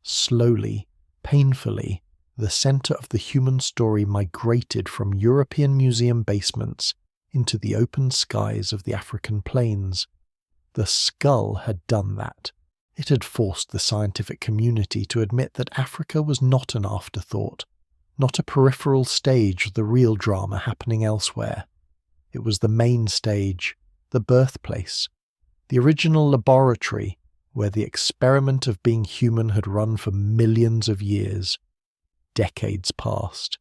Slowly, painfully, the center of the human story migrated from European museum basements into the open skies of the African plains. The skull had done that. It had forced the scientific community to admit that Africa was not an afterthought, not a peripheral stage of the real drama happening elsewhere. It was the main stage, the birthplace, the original laboratory where the experiment of being human had run for millions of years. Decades passed.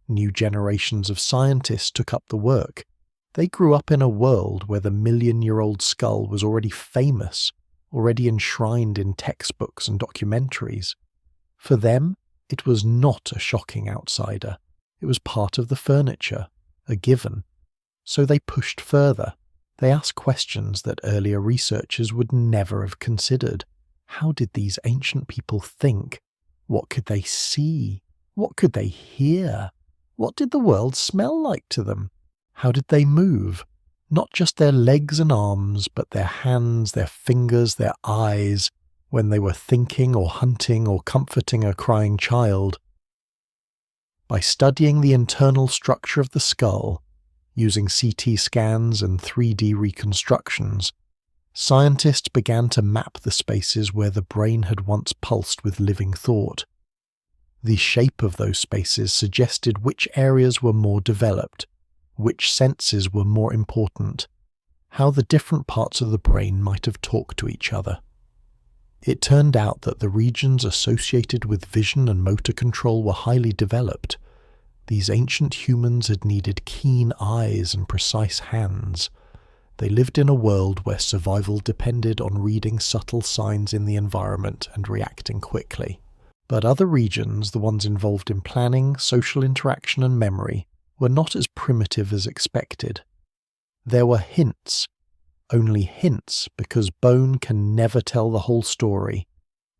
New generations of scientists took up the work. They grew up in a world where the million-year-old skull was already famous, already enshrined in textbooks and documentaries. For them, it was not a shocking outsider. It was part of the furniture, a given. So they pushed further. They asked questions that earlier researchers would never have considered. How did these ancient people think? What could they see? What could they hear? What did the world smell like to them? How did they move? Not just their legs and arms, but their hands, their fingers, their eyes, when they were thinking or hunting or comforting a crying child. By studying the internal structure of the skull, using CT scans and 3D reconstructions, scientists began to map the spaces where the brain had once pulsed with living thought. The shape of those spaces suggested which areas were more developed, which senses were more important, how the different parts of the brain might have talked to each other. It turned out that the regions associated with vision and motor control were highly developed. These ancient humans had needed keen eyes and precise hands. They lived in a world where survival depended on reading subtle signs in the environment and reacting quickly. But other regions, the ones involved in planning, social interaction and memory, were not as primitive as expected. There were hints, only hints, because bone can never tell the whole story,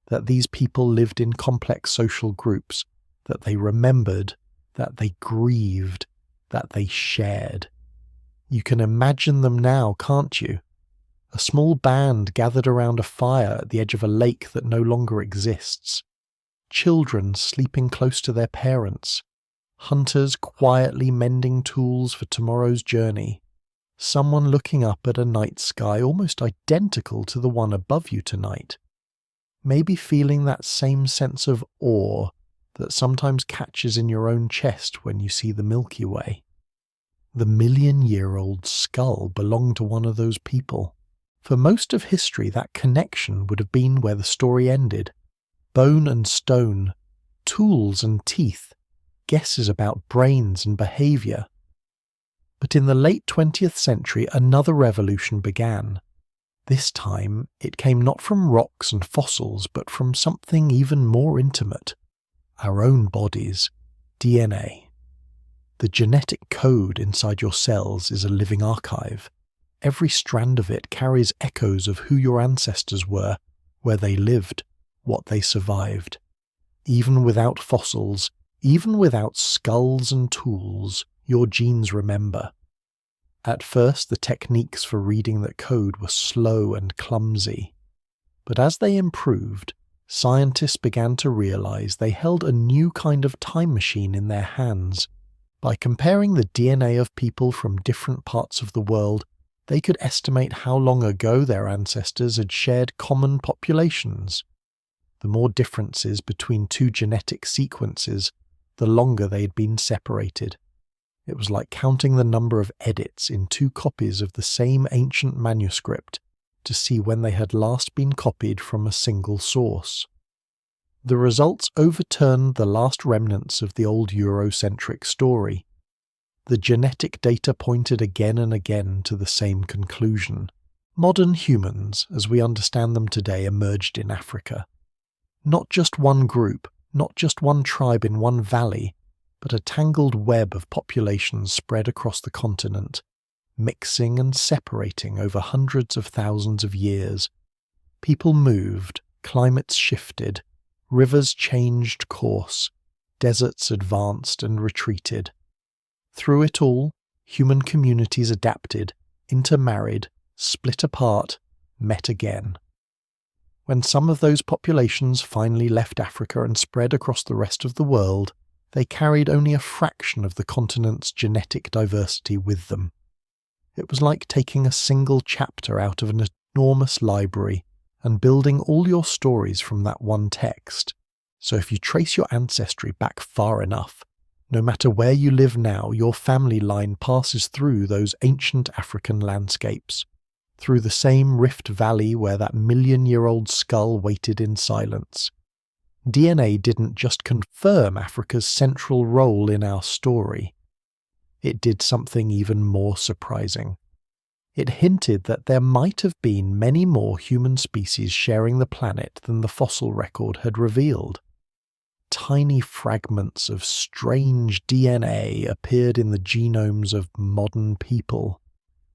that these people lived in complex social groups, that they remembered, that they grieved, that they shared. You can imagine them now, can't you? A small band gathered around a fire at the edge of a lake that no longer exists. Children sleeping close to their parents. Hunters quietly mending tools for tomorrow's journey. Someone looking up at a night sky almost identical to the one above you tonight. Maybe feeling that same sense of awe that sometimes catches in your own chest when you see the Milky Way. The million-year-old skull belonged to one of those people. For most of history, that connection would have been where the story ended. Bone and stone, tools and teeth, guesses about brains and behaviour. But in the late 20th century, another revolution began. This time, it came not from rocks and fossils, but from something even more intimate. Our own bodies, DNA. The genetic code inside your cells is a living archive. Every strand of it carries echoes of who your ancestors were, where they lived, what they survived. Even without fossils, even without skulls and tools, your genes remember. At first, the techniques for reading that code were slow and clumsy. But as they improved, scientists began to realize they held a new kind of time machine in their hands. By comparing the DNA of people from different parts of the world, they could estimate how long ago their ancestors had shared common populations. The more differences between two genetic sequences, the longer they had been separated. It was like counting the number of edits in two copies of the same ancient manuscript to see when they had last been copied from a single source. The results overturned the last remnants of the old Eurocentric story. The genetic data pointed again and again to the same conclusion. Modern humans, as we understand them today, emerged in Africa. Not just one group, not just one tribe in one valley, but a tangled web of populations spread across the continent, mixing and separating over hundreds of thousands of years. People moved, climates shifted, rivers changed course, deserts advanced and retreated. Through it all, human communities adapted, intermarried, split apart, met again. When some of those populations finally left Africa and spread across the rest of the world, they carried only a fraction of the continent's genetic diversity with them. It was like taking a single chapter out of an enormous library and building all your stories from that one text. So if you trace your ancestry back far enough, No matter where you live now, your family line passes through those ancient African landscapes, through the same rift valley where that million-year-old skull waited in silence. DNA didn't just confirm Africa's central role in our story. It did something even more surprising. It hinted that there might have been many more human species sharing the planet than the fossil record had revealed. Tiny fragments of strange DNA appeared in the genomes of modern people,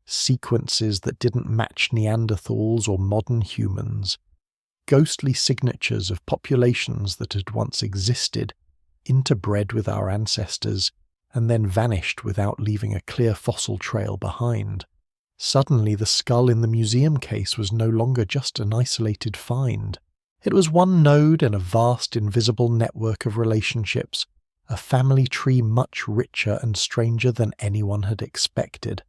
sequences that didn't match Neanderthals or modern humans, ghostly signatures of populations that had once existed, interbred with our ancestors, and then vanished without leaving a clear fossil trail behind. Suddenly the skull in the museum case was no longer just an isolated find. It was one node in a vast invisible network of relationships, a family tree much richer and stranger than anyone had expected.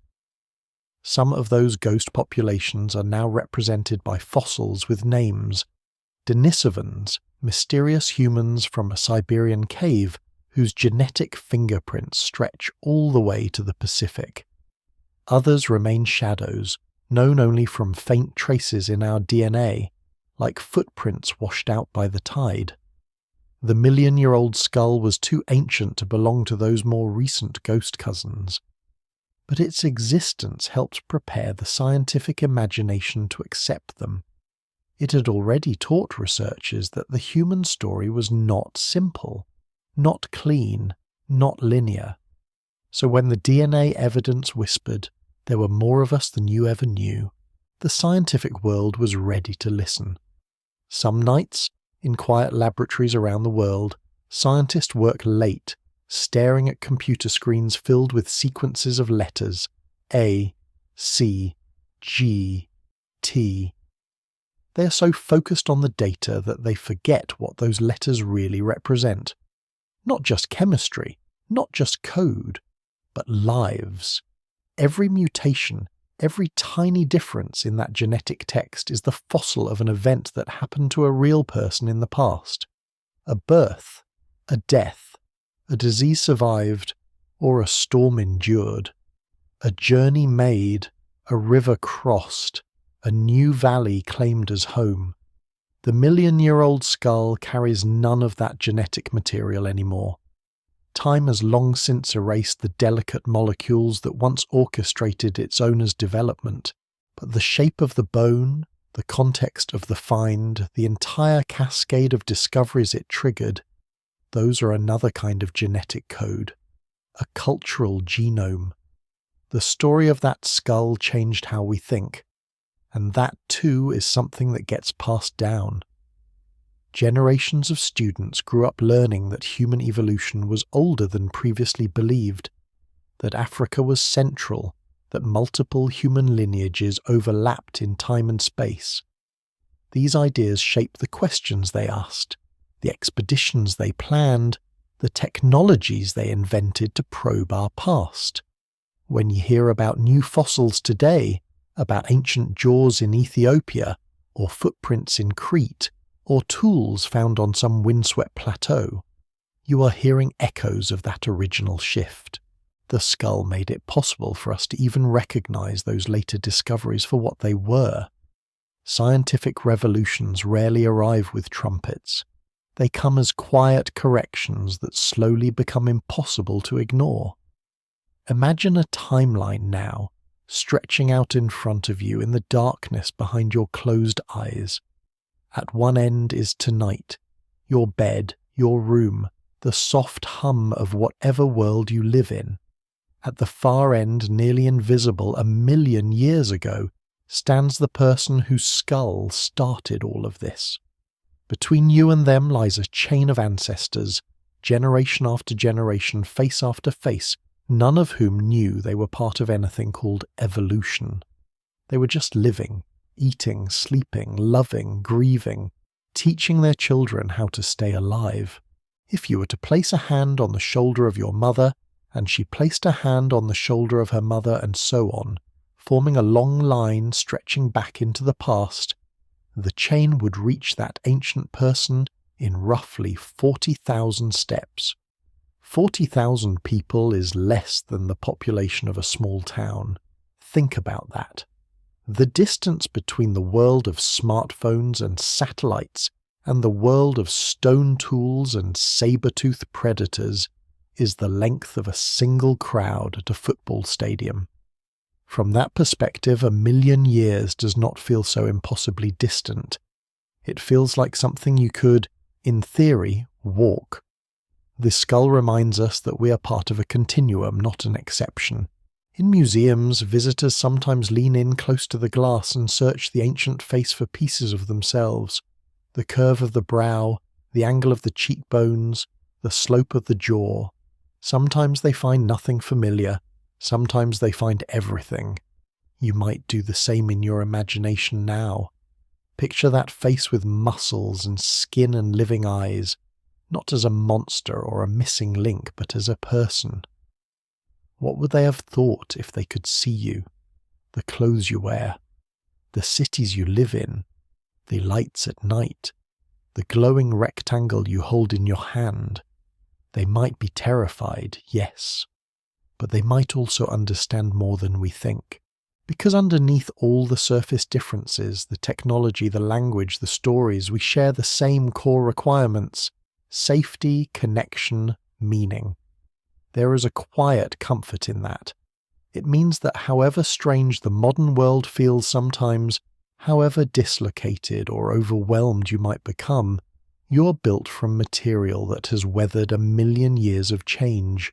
Some of those ghost populations are now represented by fossils with names. Denisovans, mysterious humans from a Siberian cave whose genetic fingerprints stretch all the way to the Pacific. Others remain shadows, known only from faint traces in our DNA, like footprints washed out by the tide. The million-year-old skull was too ancient to belong to those more recent ghost cousins. But its existence helped prepare the scientific imagination to accept them. It had already taught researchers that the human story was not simple, not clean, not linear. So when the DNA evidence whispered, "There were more of us than you ever knew," the scientific world was ready to listen. Some nights, in quiet laboratories around the world, scientists work late, staring at computer screens filled with sequences of letters A, C, G, T. They are so focused on the data that they forget what those letters really represent. Not just chemistry, not just code, but lives. Every mutation, every tiny difference in that genetic text is the fossil of an event that happened to a real person in the past. A birth, a death, a disease survived, or a storm endured. A journey made, a river crossed, a new valley claimed as home. The million-year-old skull carries none of that genetic material anymore. Time has long since erased the delicate molecules that once orchestrated its owner's development, but the shape of the bone, the context of the find, the entire cascade of discoveries it triggered, those are another kind of genetic code, a cultural genome. The story of that skull changed how we think, and that too is something that gets passed down. Generations of students grew up learning that human evolution was older than previously believed, that Africa was central, that multiple human lineages overlapped in time and space. These ideas shaped the questions they asked, the expeditions they planned, the technologies they invented to probe our past. When you hear about new fossils today, about ancient jaws in Ethiopia, or footprints in Crete, or tools found on some windswept plateau, you are hearing echoes of that original shift. The skull made it possible for us to even recognize those later discoveries for what they were. Scientific revolutions rarely arrive with trumpets. They come as quiet corrections that slowly become impossible to ignore. Imagine a timeline now, stretching out in front of you in the darkness behind your closed eyes. At one end is tonight, your bed, your room, the soft hum of whatever world you live in. At the far end, nearly invisible 1,000,000 years ago, stands the person whose skull started all of this. Between you and them lies a chain of ancestors, generation after generation, face after face, none of whom knew they were part of anything called evolution. They were just living, eating, sleeping, loving, grieving, teaching their children how to stay alive. If you were to place a hand on the shoulder of your mother, and she placed a hand on the shoulder of her mother, and so on, forming a long line stretching back into the past, the chain would reach that ancient person in roughly 40,000 steps. 40,000 people is less than the population of a small town. Think about that. The distance between the world of smartphones and satellites and the world of stone tools and saber-toothed predators is the length of a single crowd at a football stadium. From that perspective, 1,000,000 years does not feel so impossibly distant. It feels like something you could, in theory, walk. This skull reminds us that we are part of a continuum, not an exception. In museums, visitors sometimes lean in close to the glass and search the ancient face for pieces of themselves. The curve of the brow, the angle of the cheekbones, the slope of the jaw. Sometimes they find nothing familiar, sometimes they find everything. You might do the same in your imagination now. Picture that face with muscles and skin and living eyes, not as a monster or a missing link, but as a person. What would they have thought if they could see you, the clothes you wear, the cities you live in, the lights at night, the glowing rectangle you hold in your hand? They might be terrified, yes, but they might also understand more than we think. Because underneath all the surface differences, the technology, the language, the stories, we share the same core requirements: safety, connection, meaning. There is a quiet comfort in that. It means that however strange the modern world feels sometimes, however dislocated or overwhelmed you might become, you're built from material that has weathered 1,000,000 years of change.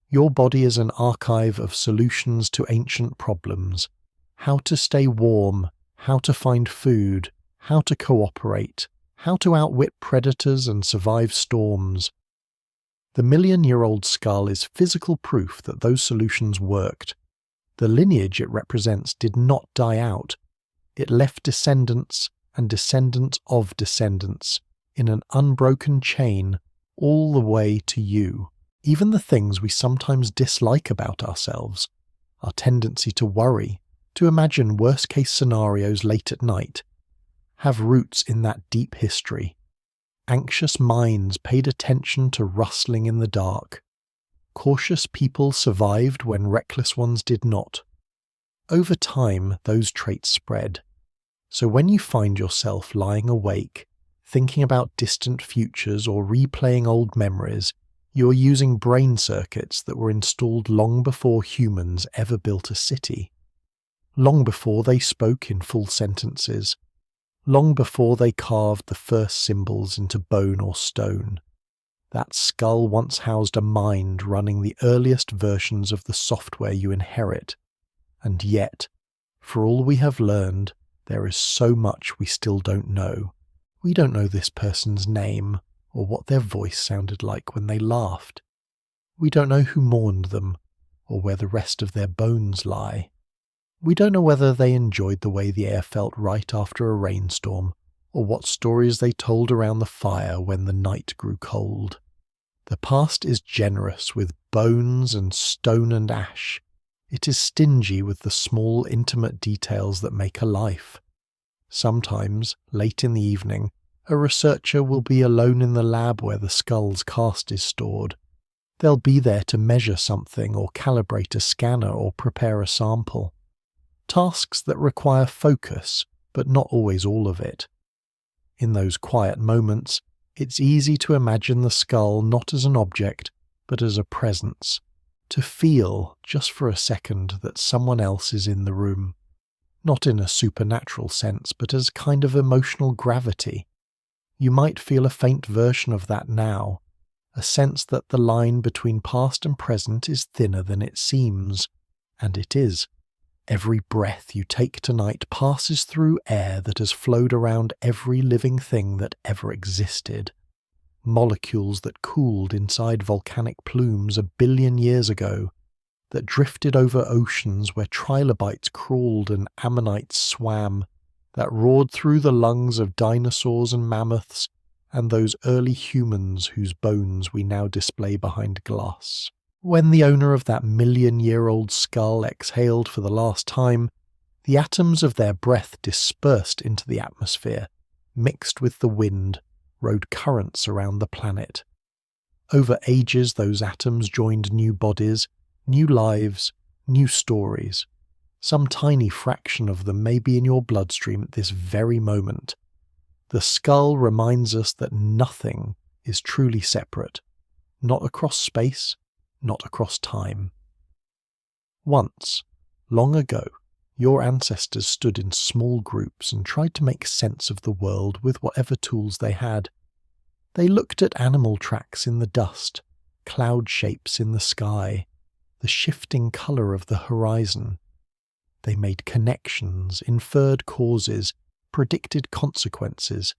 Your body is an archive of solutions to ancient problems: how to stay warm, how to find food, how to cooperate, how to outwit predators and survive storms. The 1,000,000-year-old skull is physical proof that those solutions worked. The lineage it represents did not die out. It left descendants and descendants of descendants in an unbroken chain all the way to you. Even the things we sometimes dislike about ourselves, our tendency to worry, to imagine worst-case scenarios late at night, have roots in that deep history. Anxious minds paid attention to rustling in the dark. Cautious people survived when reckless ones did not. Over time, those traits spread. So when you find yourself lying awake, thinking about distant futures or replaying old memories, you're using brain circuits that were installed long before humans ever built a city. Long before they spoke in full sentences. Long before they carved the first symbols into bone or stone. That skull once housed a mind running the earliest versions of the software you inherit. And yet, for all we have learned, there is so much we still don't know. We don't know this person's name, or what their voice sounded like when they laughed. We don't know who mourned them, or where the rest of their bones lie. We don't know whether they enjoyed the way the air felt right after a rainstorm, or what stories they told around the fire when the night grew cold. The past is generous with bones and stone and ash. It is stingy with the small, intimate details that make a life. Sometimes, late in the evening, a researcher will be alone in the lab where the skull's cast is stored. They'll be there to measure something or calibrate a scanner or prepare a sample. Tasks that require focus, but not always all of it. In those quiet moments, it's easy to imagine the skull not as an object, but as a presence. To feel, just for a second, that someone else is in the room. Not in a supernatural sense, but as kind of emotional gravity. You might feel a faint version of that now, a sense that the line between past and present is thinner than it seems, and it is. Every breath you take tonight passes through air that has flowed around every living thing that ever existed. Molecules that cooled inside volcanic plumes 1,000,000,000 years ago, that drifted over oceans where trilobites crawled and ammonites swam, that roared through the lungs of dinosaurs and mammoths, and those early humans whose bones we now display behind glass. When the owner of that 1,000,000-year-old skull exhaled for the last time, the atoms of their breath dispersed into the atmosphere, mixed with the wind, rode currents around the planet. Over ages, those atoms joined new bodies, new lives, new stories. Some tiny fraction of them may be in your bloodstream at this very moment. The skull reminds us that nothing is truly separate, not across space, not across time. Once, long ago, your ancestors stood in small groups and tried to make sense of the world with whatever tools they had. They looked at animal tracks in the dust, cloud shapes in the sky, the shifting colour of the horizon. They made connections, inferred causes, predicted consequences.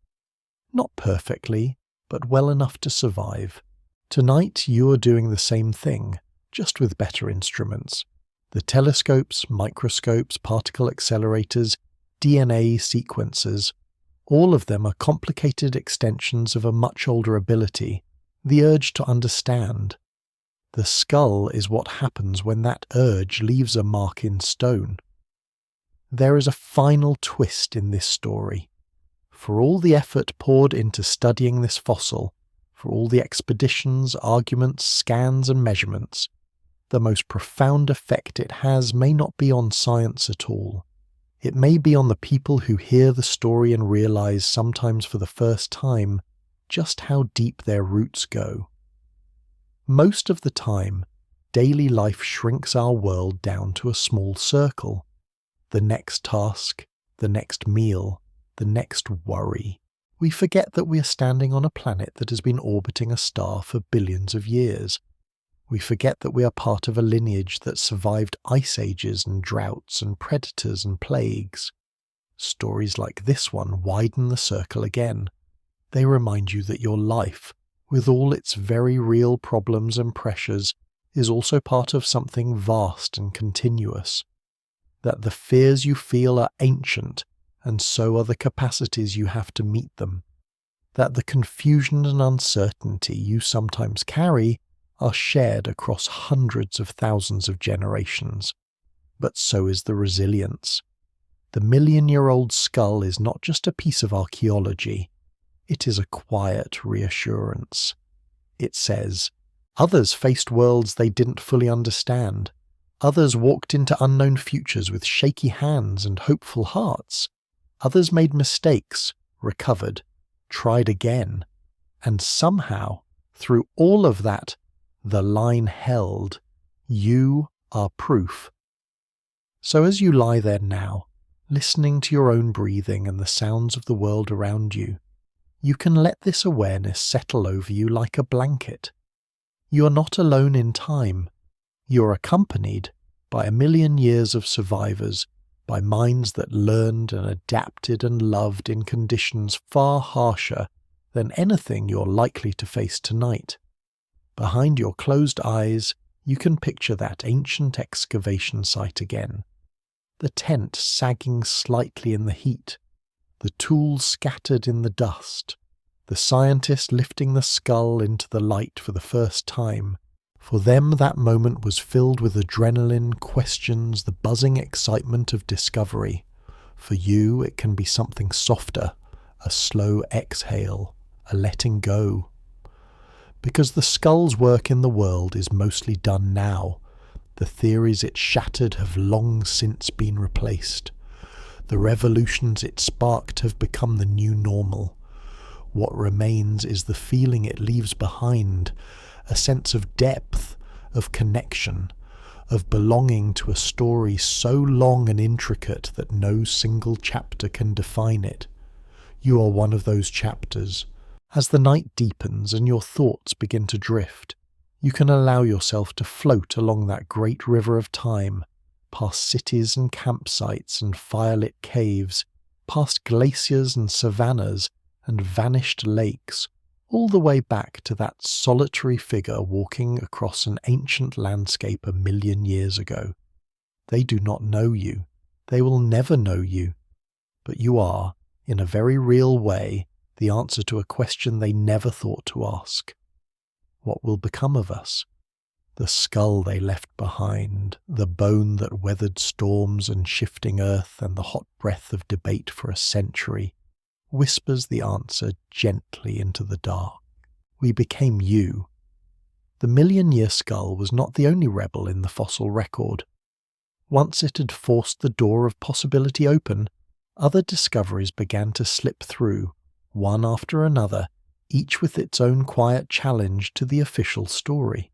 Not perfectly, but well enough to survive. Tonight you are doing the same thing, just with better instruments. The telescopes, microscopes, particle accelerators, DNA sequencers, all of them are complicated extensions of a much older ability, the urge to understand. The skull is what happens when that urge leaves a mark in stone. There is a final twist in this story. For all the effort poured into studying this fossil, for all the expeditions, arguments, scans and measurements, the most profound effect it has may not be on science at all. It may be on the people who hear the story and realize, sometimes for the first time, just how deep their roots go. Most of the time, daily life shrinks our world down to a small circle. The next task, the next meal, the next worry. We forget that we are standing on a planet that has been orbiting a star for billions of years. We forget that we are part of a lineage that survived ice ages and droughts and predators and plagues. Stories like this one widen the circle again. They remind you that your life, with all its very real problems and pressures, is also part of something vast and continuous. That the fears you feel are ancient, and so are the capacities you have to meet them. That the confusion and uncertainty you sometimes carry are shared across hundreds of thousands of generations. But so is the resilience. The million-year-old skull is not just a piece of archaeology. It is a quiet reassurance. It says, others faced worlds they didn't fully understand. Others walked into unknown futures with shaky hands and hopeful hearts. Others made mistakes, recovered, tried again. And somehow, through all of that, the line held. You are proof. So as you lie there now, listening to your own breathing and the sounds of the world around you, you can let this awareness settle over you like a blanket. You are not alone in time. You are accompanied by a million years of survivors, by minds that learned and adapted and loved in conditions far harsher than anything you're likely to face tonight. Behind your closed eyes, you can picture that ancient excavation site again. The tent sagging slightly in the heat, the tools scattered in the dust, the scientist lifting the skull into the light for the first time. For them that moment was filled with adrenaline, questions, the buzzing excitement of discovery. For you it can be something softer, a slow exhale, a letting go. Because the skull's work in the world is mostly done now. The theories it shattered have long since been replaced. The revolutions it sparked have become the new normal. What remains is the feeling it leaves behind, a sense of depth, of connection, of belonging to a story so long and intricate that no single chapter can define it. You are one of those chapters. As the night deepens and your thoughts begin to drift, you can allow yourself to float along that great river of time, past cities and campsites and firelit caves, past glaciers and savannas and vanished lakes, all the way back to that solitary figure walking across an ancient landscape 1,000,000 years ago. They do not know you. They will never know you. But you are, in a very real way, the answer to a question they never thought to ask. What will become of us? The skull they left behind, the bone that weathered storms and shifting earth and the hot breath of debate for a century, whispers the answer gently into the dark. We became you. The million-year skull was not the only rebel in the fossil record. Once it had forced the door of possibility open, other discoveries began to slip through, one after another, each with its own quiet challenge to the official story.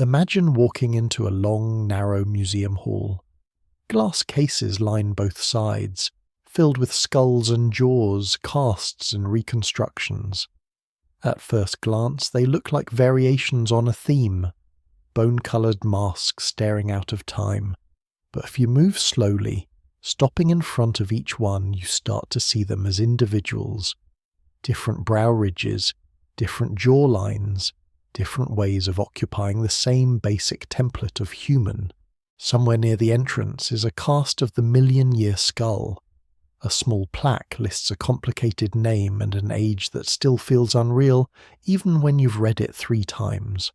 Imagine walking into a long, narrow museum hall. Glass cases line both sides, filled with skulls and jaws, casts and reconstructions. At first glance, they look like variations on a theme, bone-coloured masks staring out of time. But if you move slowly, stopping in front of each one, you start to see them as individuals. Different brow ridges, different jaw lines, different ways of occupying the same basic template of human. Somewhere near the entrance is a cast of the million-year skull. A small plaque lists a complicated name and an age that still feels unreal, even when you've read it 3 times.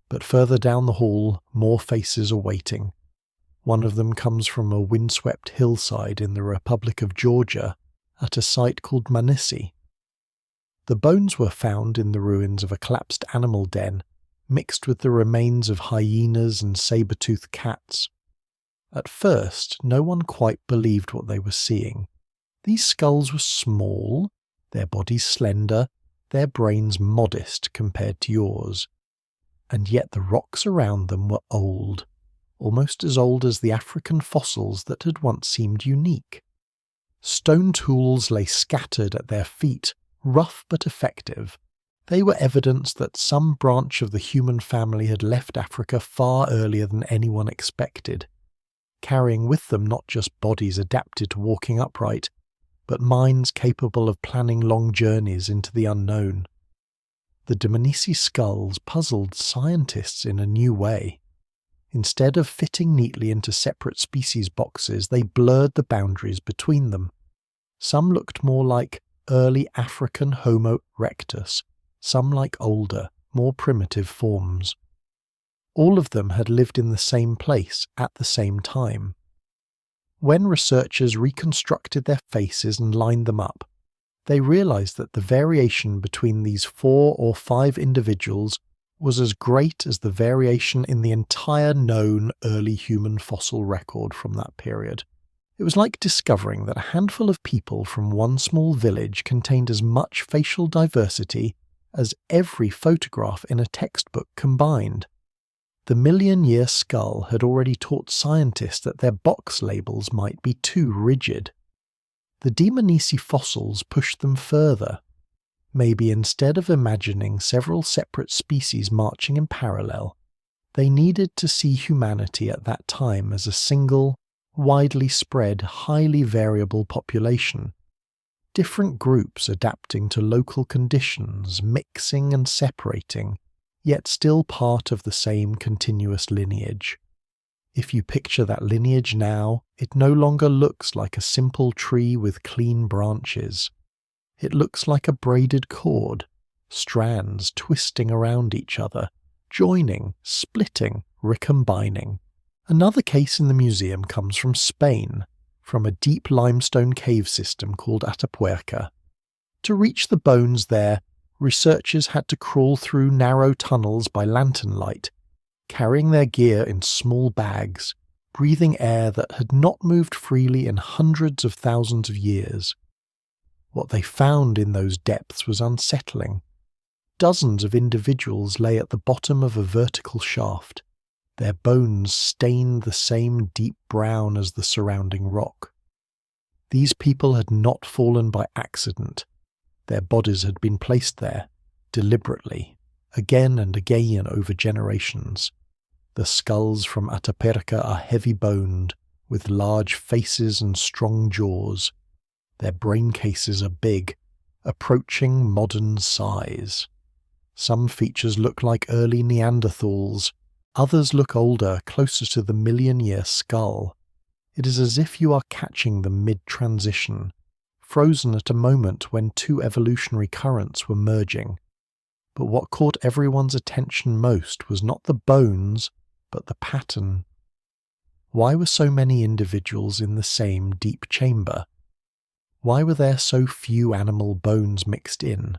But further down the hall, more faces are waiting. One of them comes from a windswept hillside in the Republic of Georgia, at a site called Manisi. The bones were found in the ruins of a collapsed animal den, mixed with the remains of hyenas and saber-toothed cats. At first, no one quite believed what they were seeing. These skulls were small, their bodies slender, their brains modest compared to yours. And yet the rocks around them were old, almost as old as the African fossils that had once seemed unique. Stone tools lay scattered at their feet, rough but effective. They were evidence that some branch of the human family had left Africa far earlier than anyone expected, carrying with them not just bodies adapted to walking upright, but minds capable of planning long journeys into the unknown. The Dmanisi skulls puzzled scientists in a new way. Instead of fitting neatly into separate species boxes, they blurred the boundaries between them. Some looked more like early African Homo erectus, some like older, more primitive forms. All of them had lived in the same place at the same time. When researchers reconstructed their faces and lined them up, they realized that the variation between these 4 or 5 individuals was as great as the variation in the entire known early human fossil record from that period. It was like discovering that a handful of people from one small village contained as much facial diversity as every photograph in a textbook combined. The million-year skull had already taught scientists that their box labels might be too rigid. The Dmanisi fossils pushed them further. Maybe instead of imagining several separate species marching in parallel, they needed to see humanity at that time as a single, widely spread, highly variable population. Different groups adapting to local conditions, mixing and separating, yet still part of the same continuous lineage. If you picture that lineage now, it no longer looks like a simple tree with clean branches. It looks like a braided cord, strands twisting around each other, joining, splitting, recombining. Another case in the museum comes from Spain, from a deep limestone cave system called Atapuerca. To reach the bones there, researchers had to crawl through narrow tunnels by lantern light, carrying their gear in small bags, breathing air that had not moved freely in hundreds of thousands of years. What they found in those depths was unsettling. Dozens of individuals lay at the bottom of a vertical shaft, their bones stained the same deep brown as the surrounding rock. These people had not fallen by accident. Their bodies had been placed there, deliberately, again and again over generations. The skulls from Atapuerca are heavy-boned, with large faces and strong jaws. Their brain cases are big, approaching modern size. Some features look like early Neanderthals, others look older, closer to the million-year skull. It is as if you are catching them mid-transition, frozen at a moment when 2 evolutionary currents were merging. But what caught everyone's attention most was not the bones, but the pattern. Why were so many individuals in the same deep chamber? Why were there so few animal bones mixed in?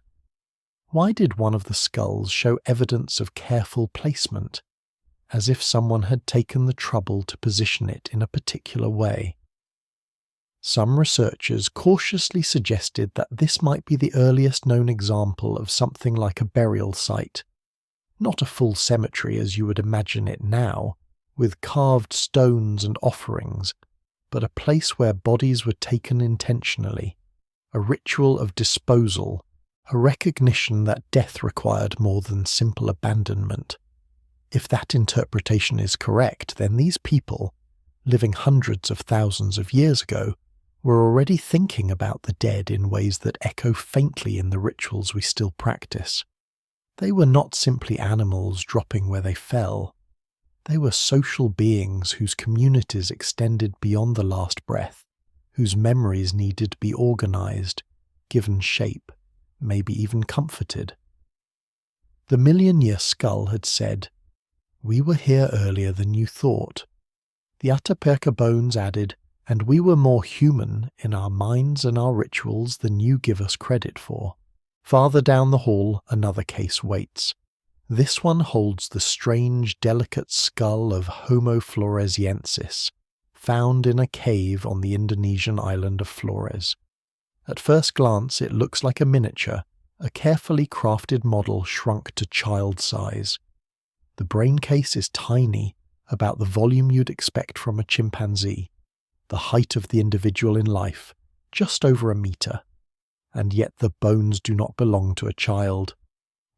Why did one of the skulls show evidence of careful placement, as if someone had taken the trouble to position it in a particular way? Some researchers cautiously suggested that this might be the earliest known example of something like a burial site. Not a full cemetery as you would imagine it now, with carved stones and offerings, but a place where bodies were taken intentionally, a ritual of disposal, a recognition that death required more than simple abandonment. If that interpretation is correct, then these people, living hundreds of thousands of years ago, were already thinking about the dead in ways that echo faintly in the rituals we still practice. They were not simply animals dropping where they fell. They were social beings whose communities extended beyond the last breath, whose memories needed to be organized, given shape, maybe even comforted. The million-year skull had said, "We were here earlier than you thought." The Ataperka bones added, "And we were more human in our minds and our rituals than you give us credit for." Farther down the hall, another case waits. This one holds the strange, delicate skull of Homo floresiensis, found in a cave on the Indonesian island of Flores. At first glance, it looks like a miniature, a carefully crafted model shrunk to child size. The brain case is tiny, about the volume you'd expect from a chimpanzee, the height of the individual in life, just over a meter. And yet the bones do not belong to a child.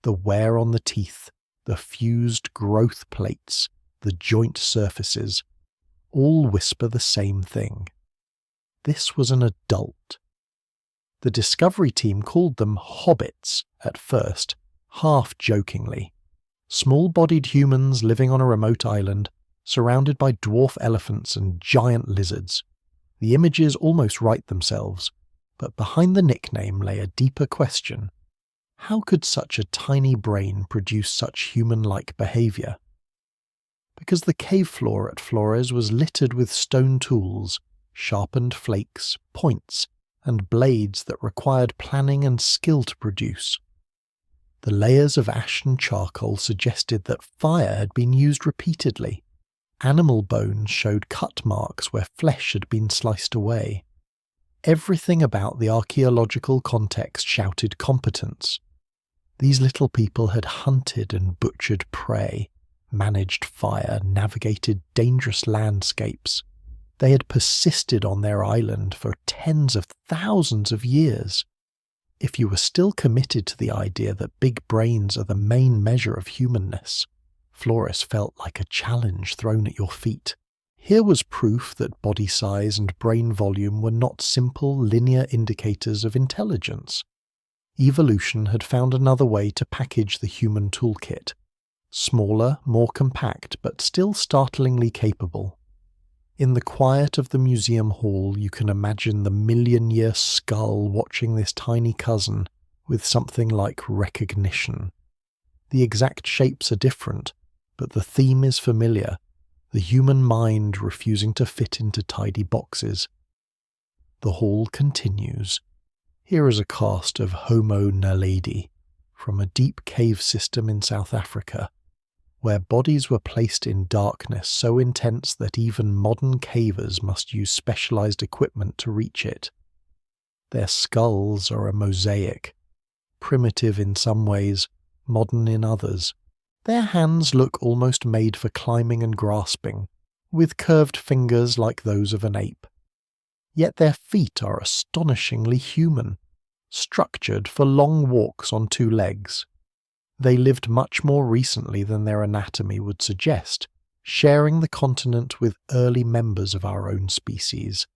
The wear on the teeth, the fused growth plates, the joint surfaces, all whisper the same thing. This was an adult. The discovery team called them hobbits at first, half-jokingly. Small-bodied humans living on a remote island, surrounded by dwarf elephants and giant lizards. The images almost write themselves, but behind the nickname lay a deeper question. How could such a tiny brain produce such human-like behavior? Because the cave floor at Flores was littered with stone tools, sharpened flakes, points, and blades that required planning and skill to produce. The layers of ash and charcoal suggested that fire had been used repeatedly. Animal bones showed cut marks where flesh had been sliced away. Everything about the archaeological context shouted competence. These little people had hunted and butchered prey, managed fire, navigated dangerous landscapes. They had persisted on their island for tens of thousands of years. If you were still committed to the idea that big brains are the main measure of humanness, Flores felt like a challenge thrown at your feet. Here was proof that body size and brain volume were not simple linear indicators of intelligence. Evolution had found another way to package the human toolkit. Smaller, more compact, but still startlingly capable. In the quiet of the museum hall, you can imagine the million-year skull watching this tiny cousin with something like recognition. The exact shapes are different, but the theme is familiar, the human mind refusing to fit into tidy boxes. The hall continues. Here is a cast of Homo naledi from a deep cave system in South Africa, where bodies were placed in darkness so intense that even modern cavers must use specialized equipment to reach it. Their skulls are a mosaic, primitive in some ways, modern in others. Their hands look almost made for climbing and grasping, with curved fingers like those of an ape. Yet their feet are astonishingly human, structured for long walks on two legs. They lived much more recently than their anatomy would suggest, sharing the continent with early members of our own species.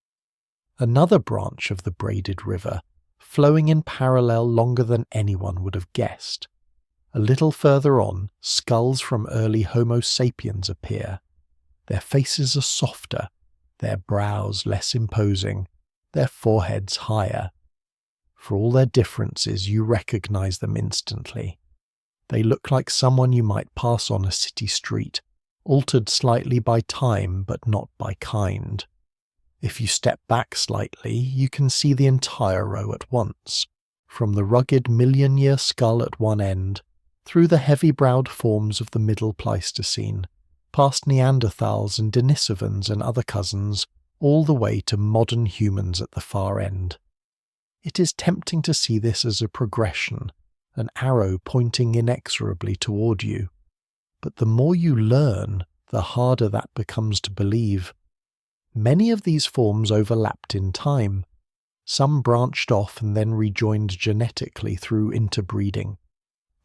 Another branch of the braided river, flowing in parallel longer than anyone would have guessed. A little further on, skulls from early Homo sapiens appear. Their faces are softer, their brows less imposing, their foreheads higher. For all their differences, you recognize them instantly. They look like someone you might pass on a city street, altered slightly by time but not by kind. If you step back slightly, you can see the entire row at once. from the rugged million-year skull at one end, through the heavy-browed forms of the Middle Pleistocene, past Neanderthals and Denisovans and other cousins, all the way to modern humans at the far end. It is tempting to see this as a progression, an arrow pointing inexorably toward you. But the more you learn, the harder that becomes to believe. Many of these forms overlapped in time. Some branched off and then rejoined genetically through interbreeding.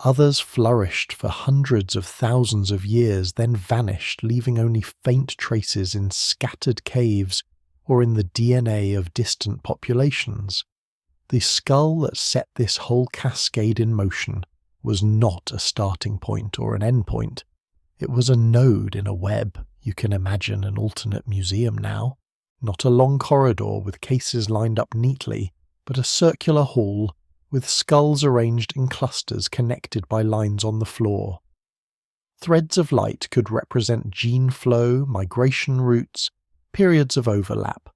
Others flourished for hundreds of thousands of years, then vanished, leaving only faint traces in scattered caves or in the DNA of distant populations. The skull that set this whole cascade in motion was not a starting point or an end point. It was a node in a web. You can imagine an alternate museum now. Not a long corridor with cases lined up neatly, but a circular hall with skulls arranged in clusters connected by lines on the floor. Threads of light could represent gene flow, migration routes, periods of overlap.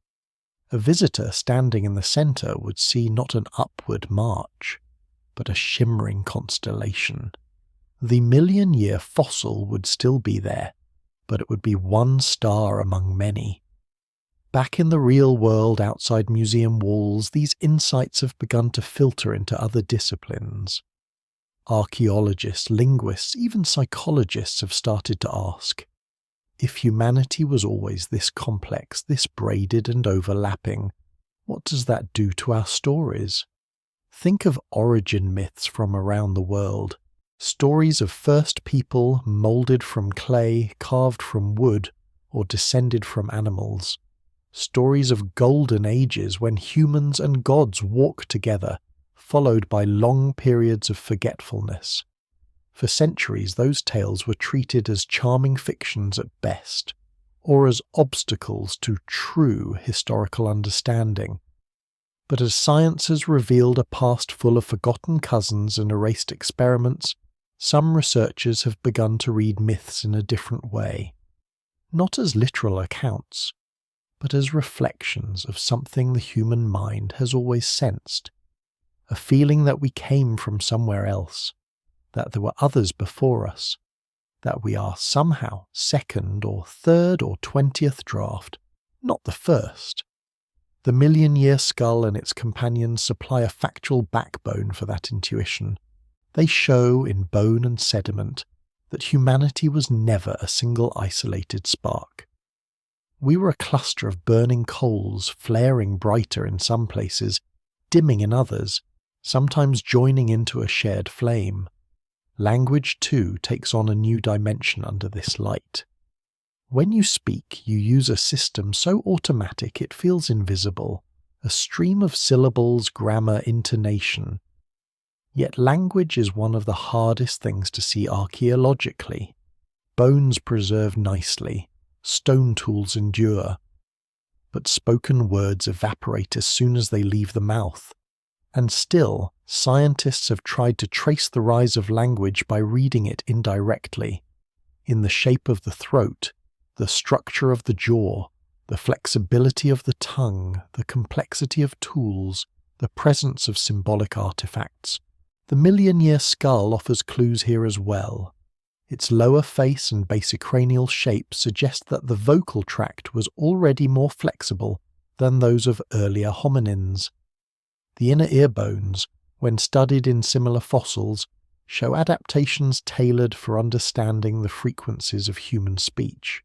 A visitor standing in the centre would see not an upward march, but a shimmering constellation. The million-year fossil would still be there, but it would be one star among many. Back in the real world outside museum walls, these insights have begun to filter into other disciplines. Archaeologists, linguists, even psychologists have started to ask, if humanity was always this complex, this braided and overlapping, what does that do to our stories? Think of origin myths from around the world, stories of first people moulded from clay, carved from wood, or descended from animals. Stories of golden ages when humans and gods walked together, followed by long periods of forgetfulness. For centuries, those tales were treated as charming fictions at best, or as obstacles to true historical understanding. But as science has revealed a past full of forgotten cousins and erased experiments, some researchers have begun to read myths in a different way. Not as literal accounts, but as reflections of something the human mind has always sensed, a feeling that we came from somewhere else, that there were others before us, that we are somehow second or third or 20th draft, not the first. The million-year skull and its companions supply a factual backbone for that intuition. They show in bone and sediment that humanity was never a single isolated spark. We were a cluster of burning coals, flaring brighter in some places, dimming in others, sometimes joining into a shared flame. Language, too, takes on a new dimension under this light. When you speak, you use a system so automatic it feels invisible, a stream of syllables, grammar, intonation. Yet language is one of the hardest things to see archaeologically. Bones preserve nicely, stone tools endure, but spoken words evaporate as soon as they leave the mouth. And still, scientists have tried to trace the rise of language by reading it indirectly, in the shape of the throat, the structure of the jaw, the flexibility of the tongue, the complexity of tools, the presence of symbolic artifacts. The million-year skull offers clues here as well. Its lower face and basicranial shape suggest that the vocal tract was already more flexible than those of earlier hominins. The inner ear bones, when studied in similar fossils, show adaptations tailored for understanding the frequencies of human speech.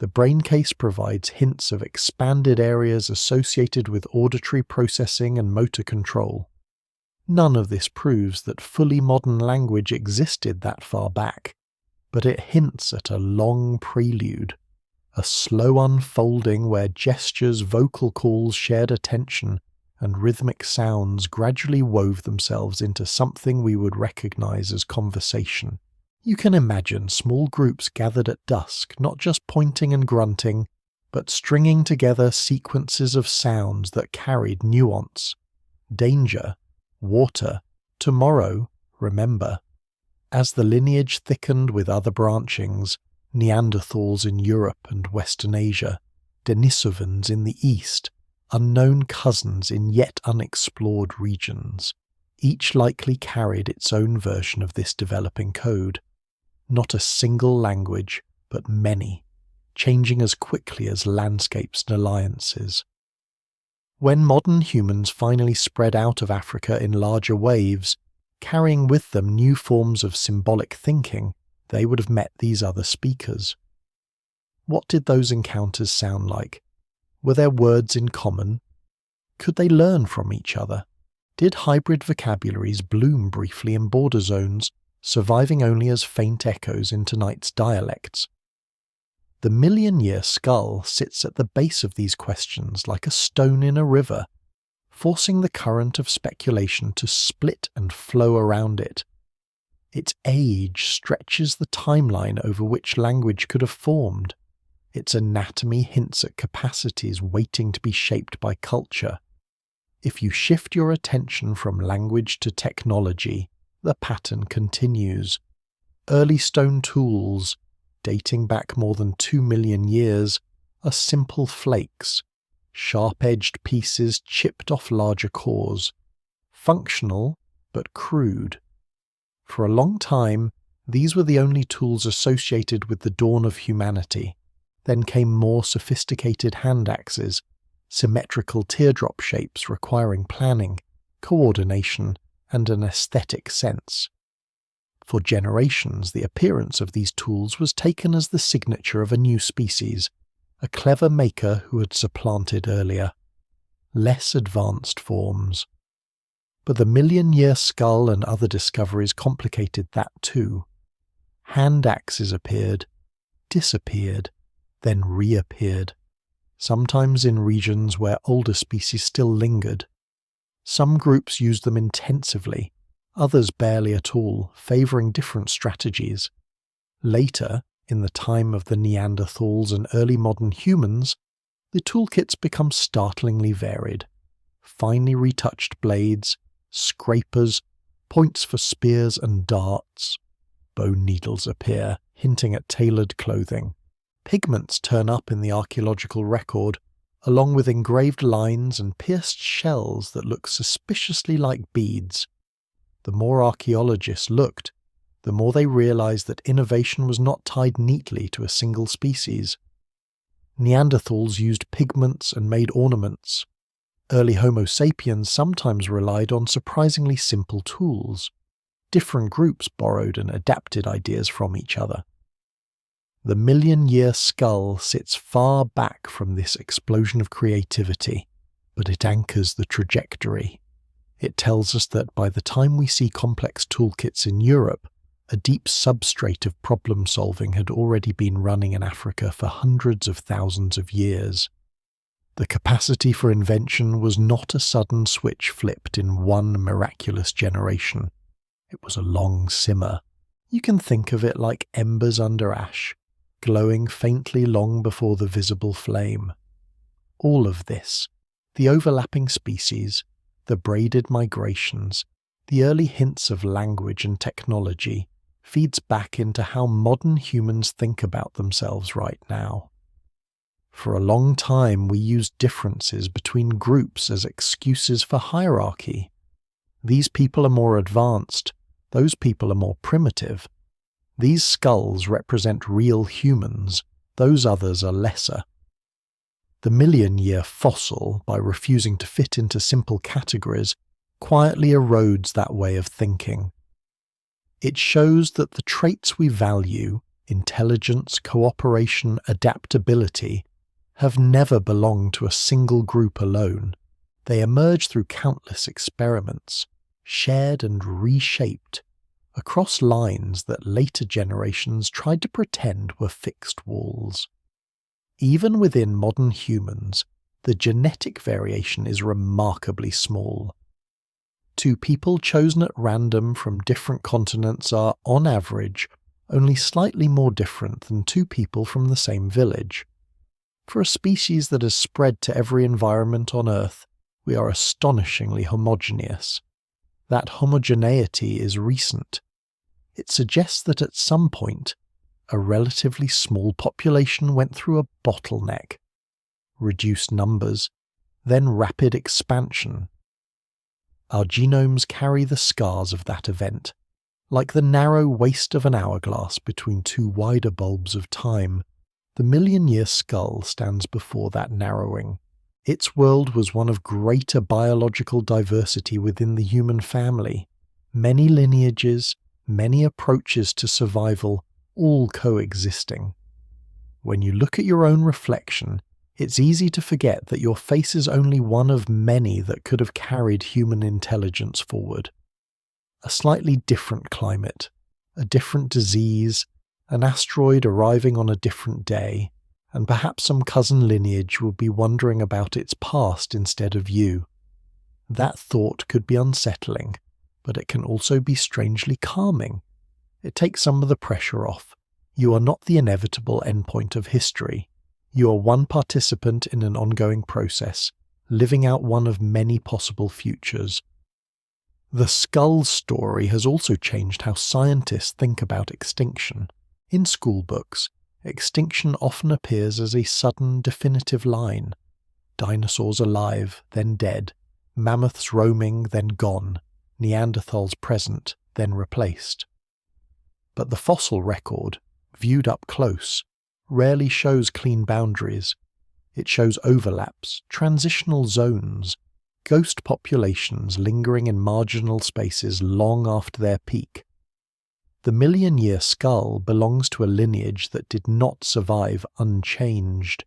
The brain case provides hints of expanded areas associated with auditory processing and motor control. None of this proves that fully modern language existed that far back, but it hints at a long prelude, a slow unfolding where gestures, vocal calls, shared attention, and rhythmic sounds gradually wove themselves into something we would recognize as conversation. You can imagine small groups gathered at dusk, not just pointing and grunting, but stringing together sequences of sounds that carried nuance. Danger, water, tomorrow, remember. As the lineage thickened with other branchings, Neanderthals in Europe and Western Asia, Denisovans in the East, unknown cousins in yet unexplored regions, Each likely carried its own version of this developing code. Not a single language, but many, changing as quickly as landscapes and alliances. When modern humans finally spread out of Africa in larger waves, carrying with them new forms of symbolic thinking, they would have met these other speakers. What did those encounters sound like? Were there words in common? Could they learn from each other? Did hybrid vocabularies bloom briefly in border zones, surviving only as faint echoes in tonight's dialects? The million-year skull sits at the base of these questions like a stone in a river, forcing the current of speculation to split and flow around it. Its age stretches the timeline over which language could have formed. Its anatomy hints at capacities waiting to be shaped by culture. If you shift your attention from language to technology, the pattern continues. Early stone tools, dating back more than 2 million years, are simple flakes, sharp-edged pieces chipped off larger cores, functional but crude. For a long time, these were the only tools associated with the dawn of humanity. Then came more sophisticated hand axes, symmetrical teardrop shapes requiring planning, coordination, and an aesthetic sense. For generations, the appearance of these tools was taken as the signature of a new species, a clever maker who had supplanted earlier, less advanced forms. But the million-year skull and other discoveries complicated that too. Hand axes appeared, disappeared, then reappeared, sometimes in regions where older species still lingered. Some groups used them intensively, others barely at all, favouring different strategies. Later, in the time of the Neanderthals and early modern humans, the toolkits become startlingly varied. Finely retouched blades, scrapers, points for spears and darts. Bone needles appear, hinting at tailored clothing. Pigments turn up in the archaeological record, along with engraved lines and pierced shells that look suspiciously like beads. The more archaeologists looked, the more they realized that innovation was not tied neatly to a single species. Neanderthals used pigments and made ornaments. Early Homo sapiens sometimes relied on surprisingly simple tools. Different groups borrowed and adapted ideas from each other. The million-year skull sits far back from this explosion of creativity, but it anchors the trajectory. It tells us that by the time we see complex toolkits in Europe, a deep substrate of problem-solving had already been running in Africa for hundreds of thousands of years. The capacity for invention was not a sudden switch flipped in one miraculous generation. It was a long simmer. You can think of it like embers under ash, glowing faintly long before the visible flame. All of this, the overlapping species, the braided migrations, the early hints of language and technology, feeds back into how modern humans think about themselves right now. For a long time we used differences between groups as excuses for hierarchy. These people are more advanced, those people are more primitive. These skulls represent real humans, those others are lesser. The million-year fossil, by refusing to fit into simple categories, quietly erodes that way of thinking. It shows that the traits we value, intelligence, cooperation, adaptability, have never belonged to a single group alone. They emerge through countless experiments, shared and reshaped, across lines that later generations tried to pretend were fixed walls. Even within modern humans, the genetic variation is remarkably small. Two people chosen at random from different continents are, on average, only slightly more different than two people from the same village. For a species that has spread to every environment on Earth, we are astonishingly homogeneous. That homogeneity is recent. It suggests that at some point, a relatively small population went through a bottleneck, reduced numbers, then rapid expansion. Our genomes carry the scars of that event, like the narrow waist of an hourglass between two wider bulbs of time. The million-year skull stands before that narrowing. Its world was one of greater biological diversity within the human family. Many lineages, many approaches to survival, all coexisting. When you look at your own reflection, it's easy to forget that your face is only one of many that could have carried human intelligence forward. A slightly different climate, a different disease, an asteroid arriving on a different day, and perhaps some cousin lineage will be wondering about its past instead of you. That thought could be unsettling, but it can also be strangely calming. It takes some of the pressure off. You are not the inevitable endpoint of history. You are one participant in an ongoing process, living out one of many possible futures. The skull story has also changed how scientists think about extinction. In school books, extinction often appears as a sudden, definitive line. Dinosaurs alive, then dead. Mammoths roaming, then gone. Neanderthals present, then replaced. But the fossil record, viewed up close, rarely shows clean boundaries. It shows overlaps, transitional zones, ghost populations lingering in marginal spaces long after their peak. The million-year skull belongs to a lineage that did not survive unchanged.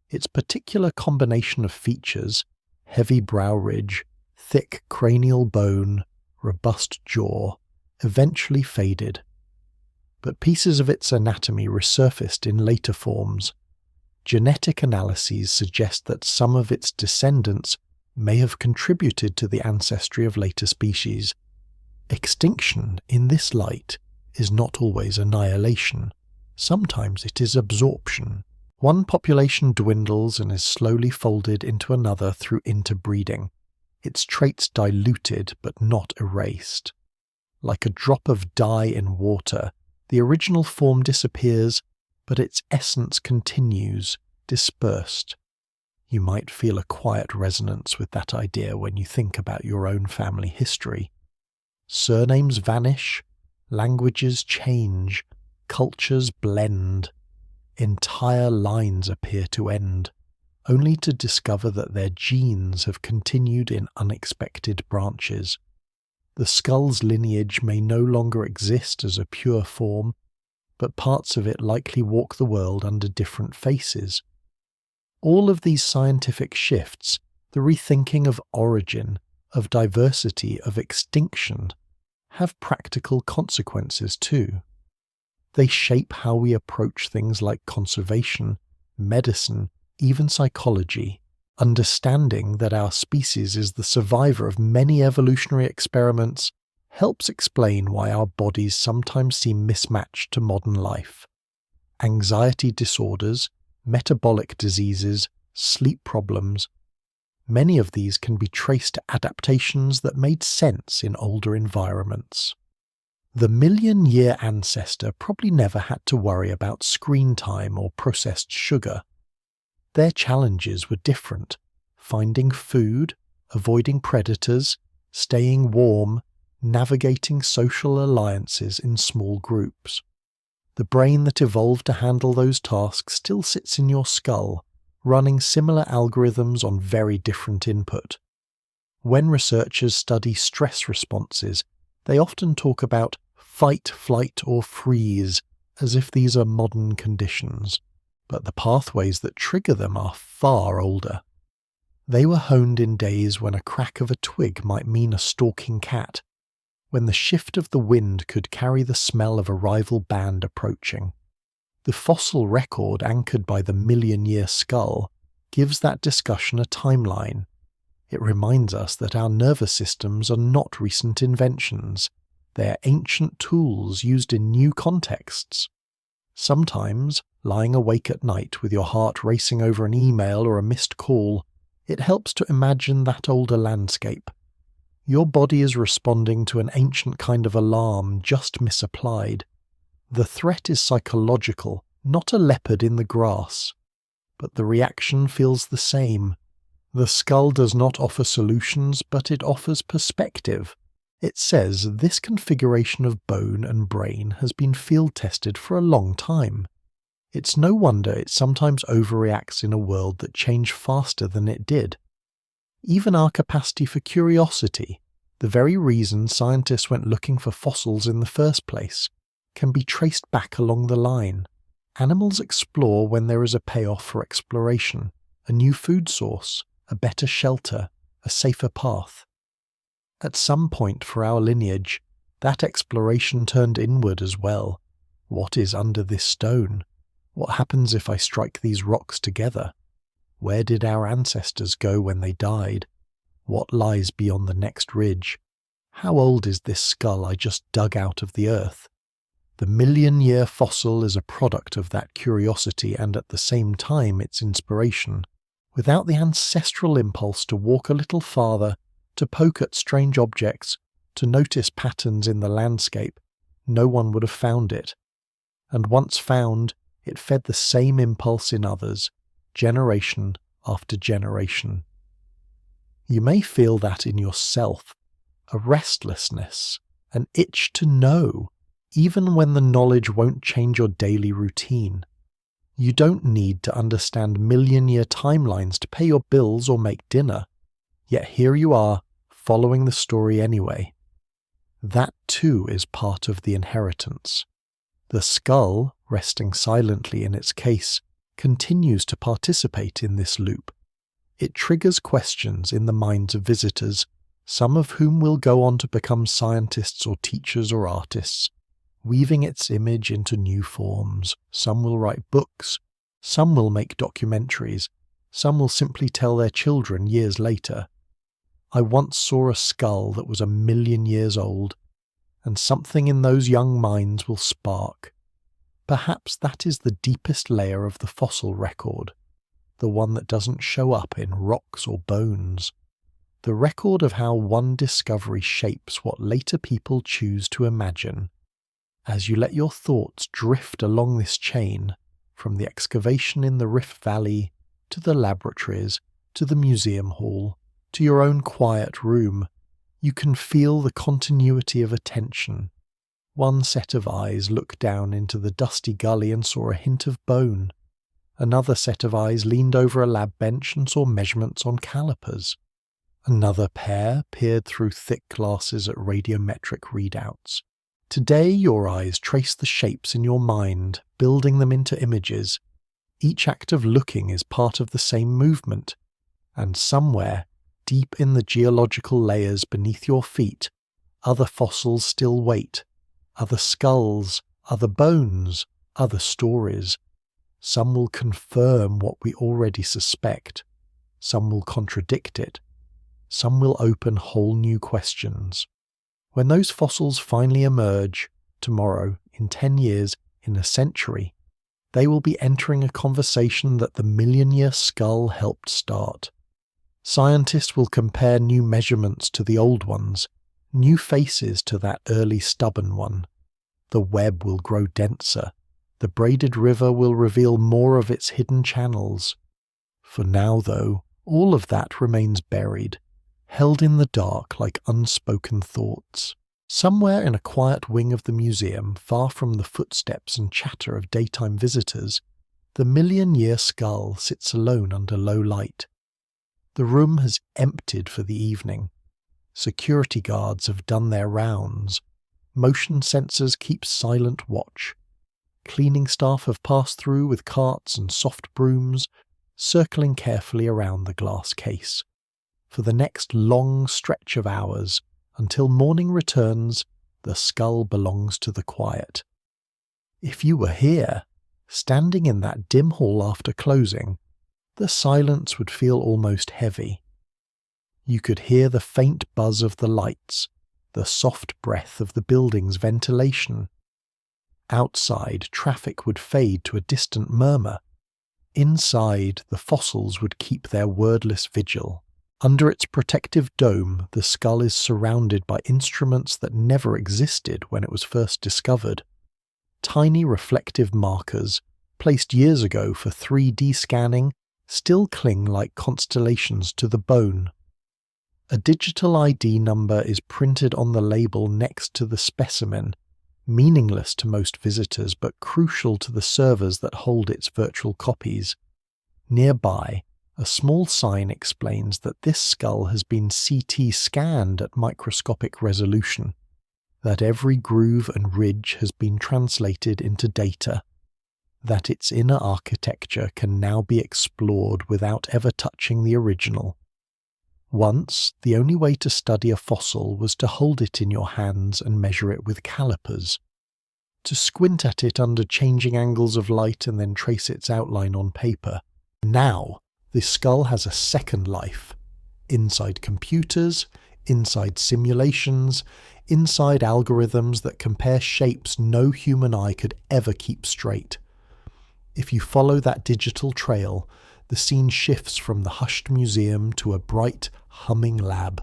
Its particular combination of features, heavy brow ridge, thick cranial bone, robust jaw, eventually faded. But pieces of its anatomy resurfaced in later forms. Genetic analyses suggest that some of its descendants may have contributed to the ancestry of later species. Extinction, in this light, is not always annihilation. Sometimes it is absorption. One population dwindles and is slowly folded into another through interbreeding, its traits diluted but not erased. Like a drop of dye in water, the original form disappears, but its essence continues, dispersed. You might feel a quiet resonance with that idea when you think about your own family history. Surnames vanish, languages change, cultures blend. Entire lines appear to end, only to discover that their genes have continued in unexpected branches. The skull's lineage may no longer exist as a pure form, but parts of it likely walk the world under different faces. All of these scientific shifts, the rethinking of origin, of diversity, of extinction, have practical consequences too. They shape how we approach things like conservation, medicine, even psychology, understanding that our species is the survivor of many evolutionary experiments helps explain why our bodies sometimes seem mismatched to modern life. Anxiety disorders, metabolic diseases, sleep problems, many of these can be traced to adaptations that made sense in older environments. The million-year ancestor probably never had to worry about screen time or processed sugar. Their challenges were different: finding food, avoiding predators, staying warm, navigating social alliances in small groups. The brain that evolved to handle those tasks still sits in your skull, running similar algorithms on very different input. When researchers study stress responses, they often talk about fight, flight, or freeze, as if these are modern conditions, but the pathways that trigger them are far older. They were honed in days when a crack of a twig might mean a stalking cat, when the shift of the wind could carry the smell of a rival band approaching. The fossil record anchored by the million-year skull gives that discussion a timeline. It reminds us that our nervous systems are not recent inventions. They are ancient tools used in new contexts. Sometimes, lying awake at night with your heart racing over an email or a missed call, it helps to imagine that older landscape. Your body is responding to an ancient kind of alarm just misapplied. The threat is psychological, not a leopard in the grass. But the reaction feels the same. The skull does not offer solutions, but it offers perspective. It says this configuration of bone and brain has been field tested for a long time. It's no wonder it sometimes overreacts in a world that changed faster than it did. Even our capacity for curiosity, the very reason scientists went looking for fossils in the first place, can be traced back along the line. Animals explore when there is a payoff for exploration, a new food source, a better shelter, a safer path. At some point for our lineage, that exploration turned inward as well. What is under this stone? What happens if I strike these rocks together? Where did our ancestors go when they died? What lies beyond the next ridge? How old is this skull I just dug out of the earth? The million-year fossil is a product of that curiosity and at the same time its inspiration. Without the ancestral impulse to walk a little farther, to poke at strange objects, to notice patterns in the landscape, no one would have found it. And once found, it fed the same impulse in others, generation after generation. You may feel that in yourself, a restlessness, an itch to know, even when the knowledge won't change your daily routine. You don't need to understand million-year timelines to pay your bills or make dinner, yet here you are, following the story anyway. That too is part of the inheritance. The skull, resting silently in its case, continues to participate in this loop. It triggers questions in the minds of visitors, some of whom will go on to become scientists or teachers or artists, weaving its image into new forms. Some will write books, some will make documentaries, some will simply tell their children years later. I once saw a skull that was 1,000,000 years old, and something in those young minds will spark. Perhaps that is the deepest layer of the fossil record, the one that doesn't show up in rocks or bones. The record of how one discovery shapes what later people choose to imagine. As you let your thoughts drift along this chain, from the excavation in the Rift Valley, to the laboratories, to the museum hall, to your own quiet room, you can feel the continuity of attention. One set of eyes looked down into the dusty gully and saw a hint of bone. Another set of eyes leaned over a lab bench and saw measurements on calipers. Another pair peered through thick glasses at radiometric readouts. Today your eyes trace the shapes in your mind, building them into images. Each act of looking is part of the same movement, and somewhere, deep in the geological layers beneath your feet, other fossils still wait, other skulls, other bones, other stories. Some will confirm what we already suspect, some will contradict it, some will open whole new questions. When those fossils finally emerge, tomorrow, in 10 years, in a century, they will be entering a conversation that the million-year skull helped start. Scientists will compare new measurements to the old ones, new faces to that early stubborn one. The web will grow denser. The braided river will reveal more of its hidden channels. For now, though, all of that remains buried, held in the dark like unspoken thoughts. Somewhere in a quiet wing of the museum, far from the footsteps and chatter of daytime visitors, the million-year skull sits alone under low light. The room has emptied for the evening. Security guards have done their rounds. Motion sensors keep silent watch. Cleaning staff have passed through with carts and soft brooms, circling carefully around the glass case. For the next long stretch of hours, until morning returns, the skull belongs to the quiet. If you were here, standing in that dim hall after closing, the silence would feel almost heavy. You could hear the faint buzz of the lights, the soft breath of the building's ventilation. Outside, traffic would fade to a distant murmur. Inside, the fossils would keep their wordless vigil. Under its protective dome, the skull is surrounded by instruments that never existed when it was first discovered. Tiny reflective markers, placed years ago for 3D scanning, still cling like constellations to the bone. A digital ID number is printed on the label next to the specimen, meaningless to most visitors but crucial to the servers that hold its virtual copies. Nearby, a small sign explains that this skull has been CT scanned at microscopic resolution, that every groove and ridge has been translated into data, that its inner architecture can now be explored without ever touching the original. Once, the only way to study a fossil was to hold it in your hands and measure it with calipers, to squint at it under changing angles of light and then trace its outline on paper. Now, the skull has a second life, inside computers, inside simulations, inside algorithms that compare shapes no human eye could ever keep straight. If you follow that digital trail, the scene shifts from the hushed museum to a bright, humming lab.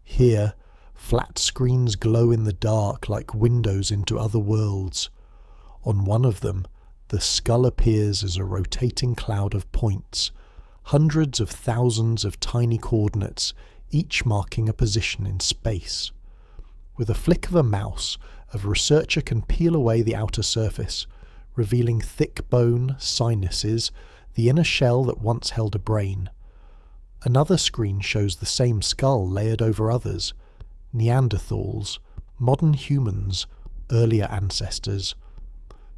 Here, flat screens glow in the dark like windows into other worlds. On one of them, the skull appears as a rotating cloud of points, hundreds of thousands of tiny coordinates, each marking a position in space. With a flick of a mouse, a researcher can peel away the outer surface, revealing thick bone, sinuses, the inner shell that once held a brain. Another screen shows the same skull layered over others, Neanderthals, modern humans, earlier ancestors.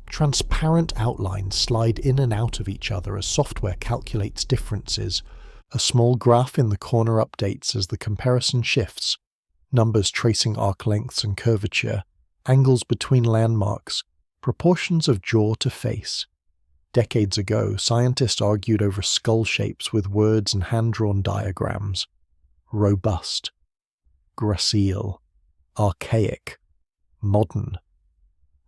Transparent outlines slide in and out of each other as software calculates differences. A small graph in the corner updates as the comparison shifts, numbers tracing arc lengths and curvature, angles between landmarks, proportions of jaw to face. Decades ago, scientists argued over skull shapes with words and hand-drawn diagrams. Robust, gracile, archaic, modern.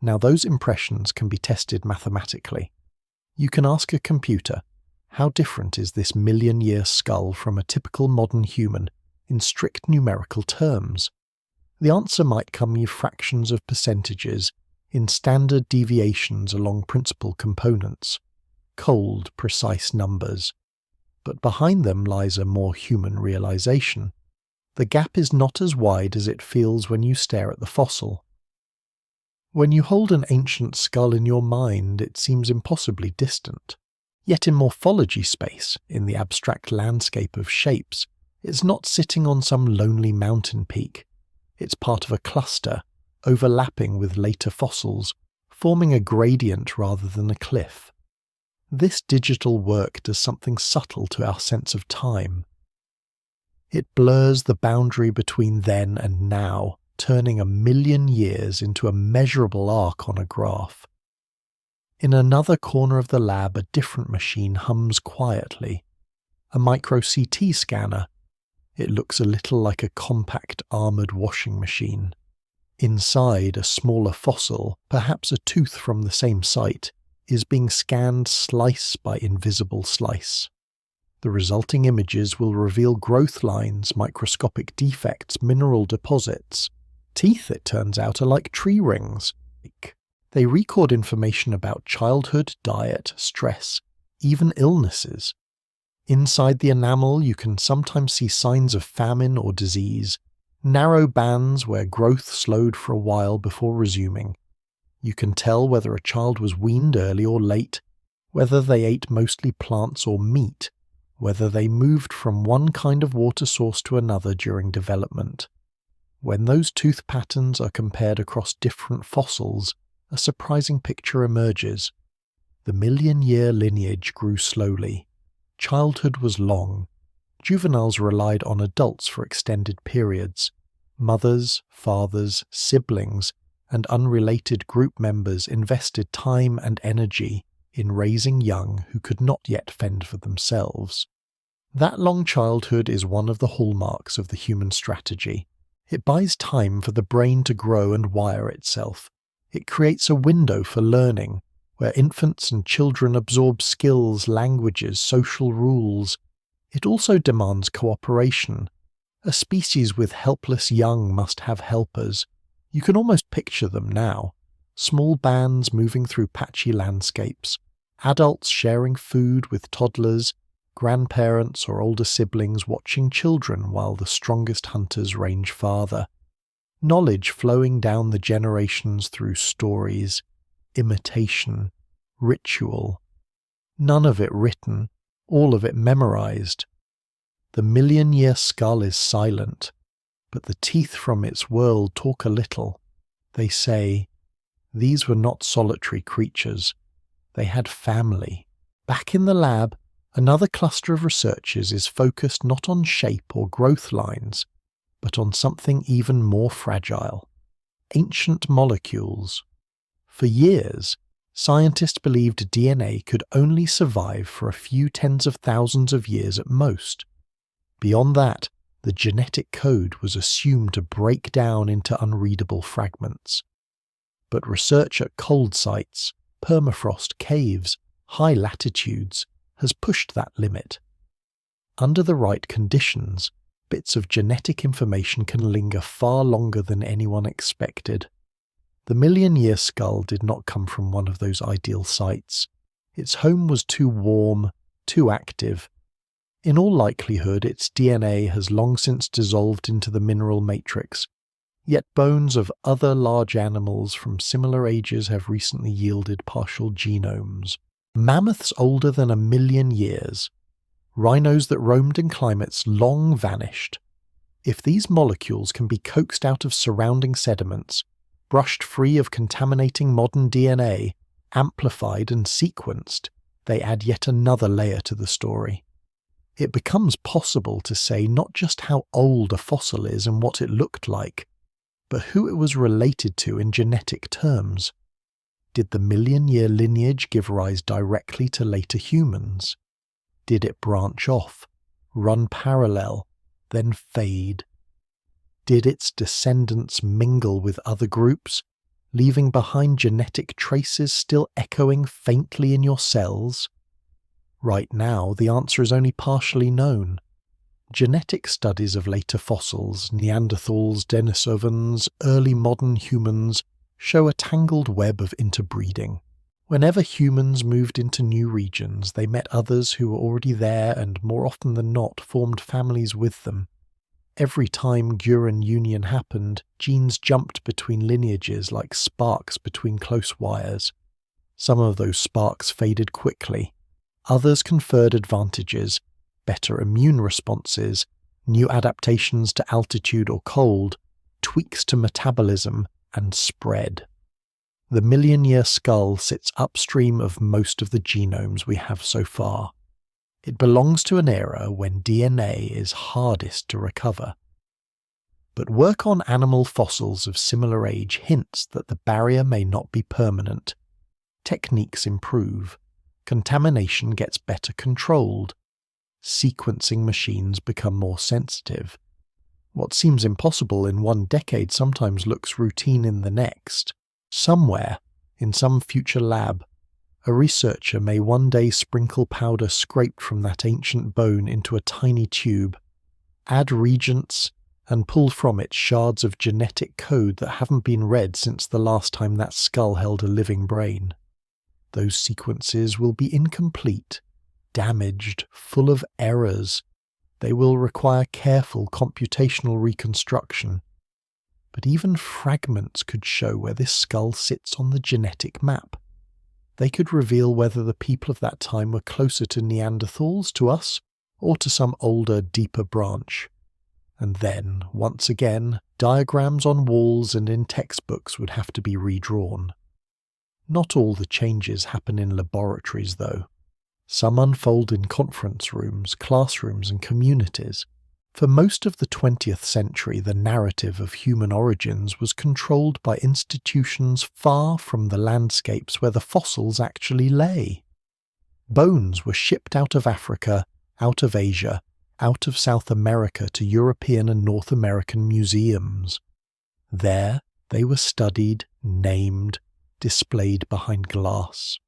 Now those impressions can be tested mathematically. You can ask a computer, how different is this million-year skull from a typical modern human in strict numerical terms? The answer might come in fractions of percentages, in standard deviations along principal components, cold, precise numbers. But behind them lies a more human realization. The gap is not as wide as it feels when you stare at the fossil. When you hold an ancient skull in your mind, it seems impossibly distant. Yet in morphology space, in the abstract landscape of shapes, it's not sitting on some lonely mountain peak. It's part of a cluster, overlapping with later fossils, forming a gradient rather than a cliff. This digital work does something subtle to our sense of time. It blurs the boundary between then and now, turning 1,000,000 years into a measurable arc on a graph. In another corner of the lab, a different machine hums quietly. A micro CT scanner. It looks a little like a compact armoured washing machine. Inside, a smaller fossil, perhaps a tooth from the same site, is being scanned slice by invisible slice. The resulting images will reveal growth lines, microscopic defects, mineral deposits. Teeth, it turns out, are like tree rings. They record information about childhood, diet, stress, even illnesses. Inside the enamel, you can sometimes see signs of famine or disease, narrow bands where growth slowed for a while before resuming. You can tell whether a child was weaned early or late, whether they ate mostly plants or meat, whether they moved from one kind of water source to another during development. When those tooth patterns are compared across different fossils, a surprising picture emerges. The 1,000,000-year lineage grew slowly. Childhood was long. Juveniles relied on adults for extended periods. Mothers, fathers, siblings, and unrelated group members invested time and energy in raising young who could not yet fend for themselves. That long childhood is one of the hallmarks of the human strategy. It buys time for the brain to grow and wire itself. It creates a window for learning, where infants and children absorb skills, languages, social rules. It also demands cooperation. A species with helpless young must have helpers. You can almost picture them now. Small bands moving through patchy landscapes, adults sharing food with toddlers, grandparents or older siblings watching children while the strongest hunters range farther. Knowledge flowing down the generations through stories, imitation, ritual. None of it written, all of it memorized. The million-year skull is silent, but the teeth from its world talk a little. They say, these were not solitary creatures. They had family. Back in the lab, another cluster of researchers is focused not on shape or growth lines, but on something even more fragile. Ancient molecules. For years, scientists believed DNA could only survive for a few tens of thousands of years at most. Beyond that, the genetic code was assumed to break down into unreadable fragments. But research at cold sites, permafrost caves, high latitudes has pushed that limit. Under the right conditions, bits of genetic information can linger far longer than anyone expected. The million-year skull did not come from one of those ideal sites. Its home was too warm, too active. In all likelihood, its DNA has long since dissolved into the mineral matrix, yet bones of other large animals from similar ages have recently yielded partial genomes. Mammoths older than 1 million years. Rhinos that roamed in climates long vanished. If these molecules can be coaxed out of surrounding sediments, brushed free of contaminating modern DNA, amplified and sequenced, they add yet another layer to the story. It becomes possible to say not just how old a fossil is and what it looked like, but who it was related to in genetic terms. Did the million-year lineage give rise directly to later humans? Did it branch off, run parallel, then fade? Did its descendants mingle with other groups, leaving behind genetic traces still echoing faintly in your cells? Right now, the answer is only partially known. Genetic studies of later fossils, Neanderthals, Denisovans, early modern humans, show a tangled web of interbreeding. Whenever humans moved into new regions, they met others who were already there and, more often than not, formed families with them. Every time Gurin union happened, genes jumped between lineages like sparks between close wires. Some of those sparks faded quickly. Others conferred advantages, better immune responses, new adaptations to altitude or cold, tweaks to metabolism, and spread. The million-year skull sits upstream of most of the genomes we have so far. It belongs to an era when DNA is hardest to recover. But work on animal fossils of similar age hints that the barrier may not be permanent. Techniques improve. Contamination gets better controlled. Sequencing machines become more sensitive. What seems impossible in one decade sometimes looks routine in the next. Somewhere, in some future lab, a researcher may one day sprinkle powder scraped from that ancient bone into a tiny tube, add reagents, and pull from it shards of genetic code that haven't been read since the last time that skull held a living brain. Those sequences will be incomplete, damaged, full of errors. They will require careful computational reconstruction. But even fragments could show where this skull sits on the genetic map. They could reveal whether the people of that time were closer to Neanderthals, to us, or to some older, deeper branch. And then, once again, diagrams on walls and in textbooks would have to be redrawn. Not all the changes happen in laboratories, though. Some unfold in conference rooms, classrooms, and communities. For most of the 20th century, the narrative of human origins was controlled by institutions far from the landscapes where the fossils actually lay. Bones were shipped out of Africa, out of Asia, out of South America to European and North American museums. There, they were studied, named, displayed behind glass.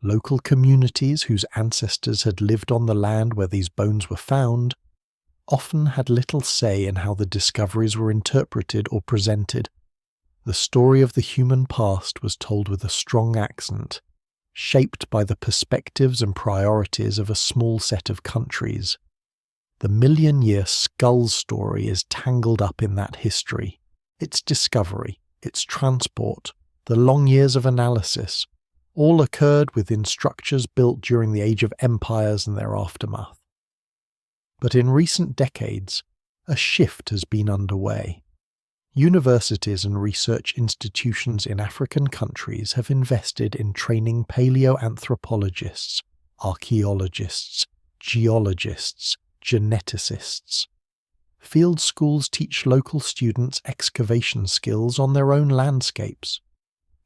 Local communities whose ancestors had lived on the land where these bones were found often had little say in how the discoveries were interpreted or presented. The story of the human past was told with a strong accent, shaped by the perspectives and priorities of a small set of countries. The million-year skull story is tangled up in that history, its discovery, its transport, the long years of analysis, all occurred within structures built during the Age of Empires and their aftermath. But in recent decades, a shift has been underway. Universities and research institutions in African countries have invested in training paleoanthropologists, archaeologists, geologists, geneticists. Field schools teach local students excavation skills on their own landscapes.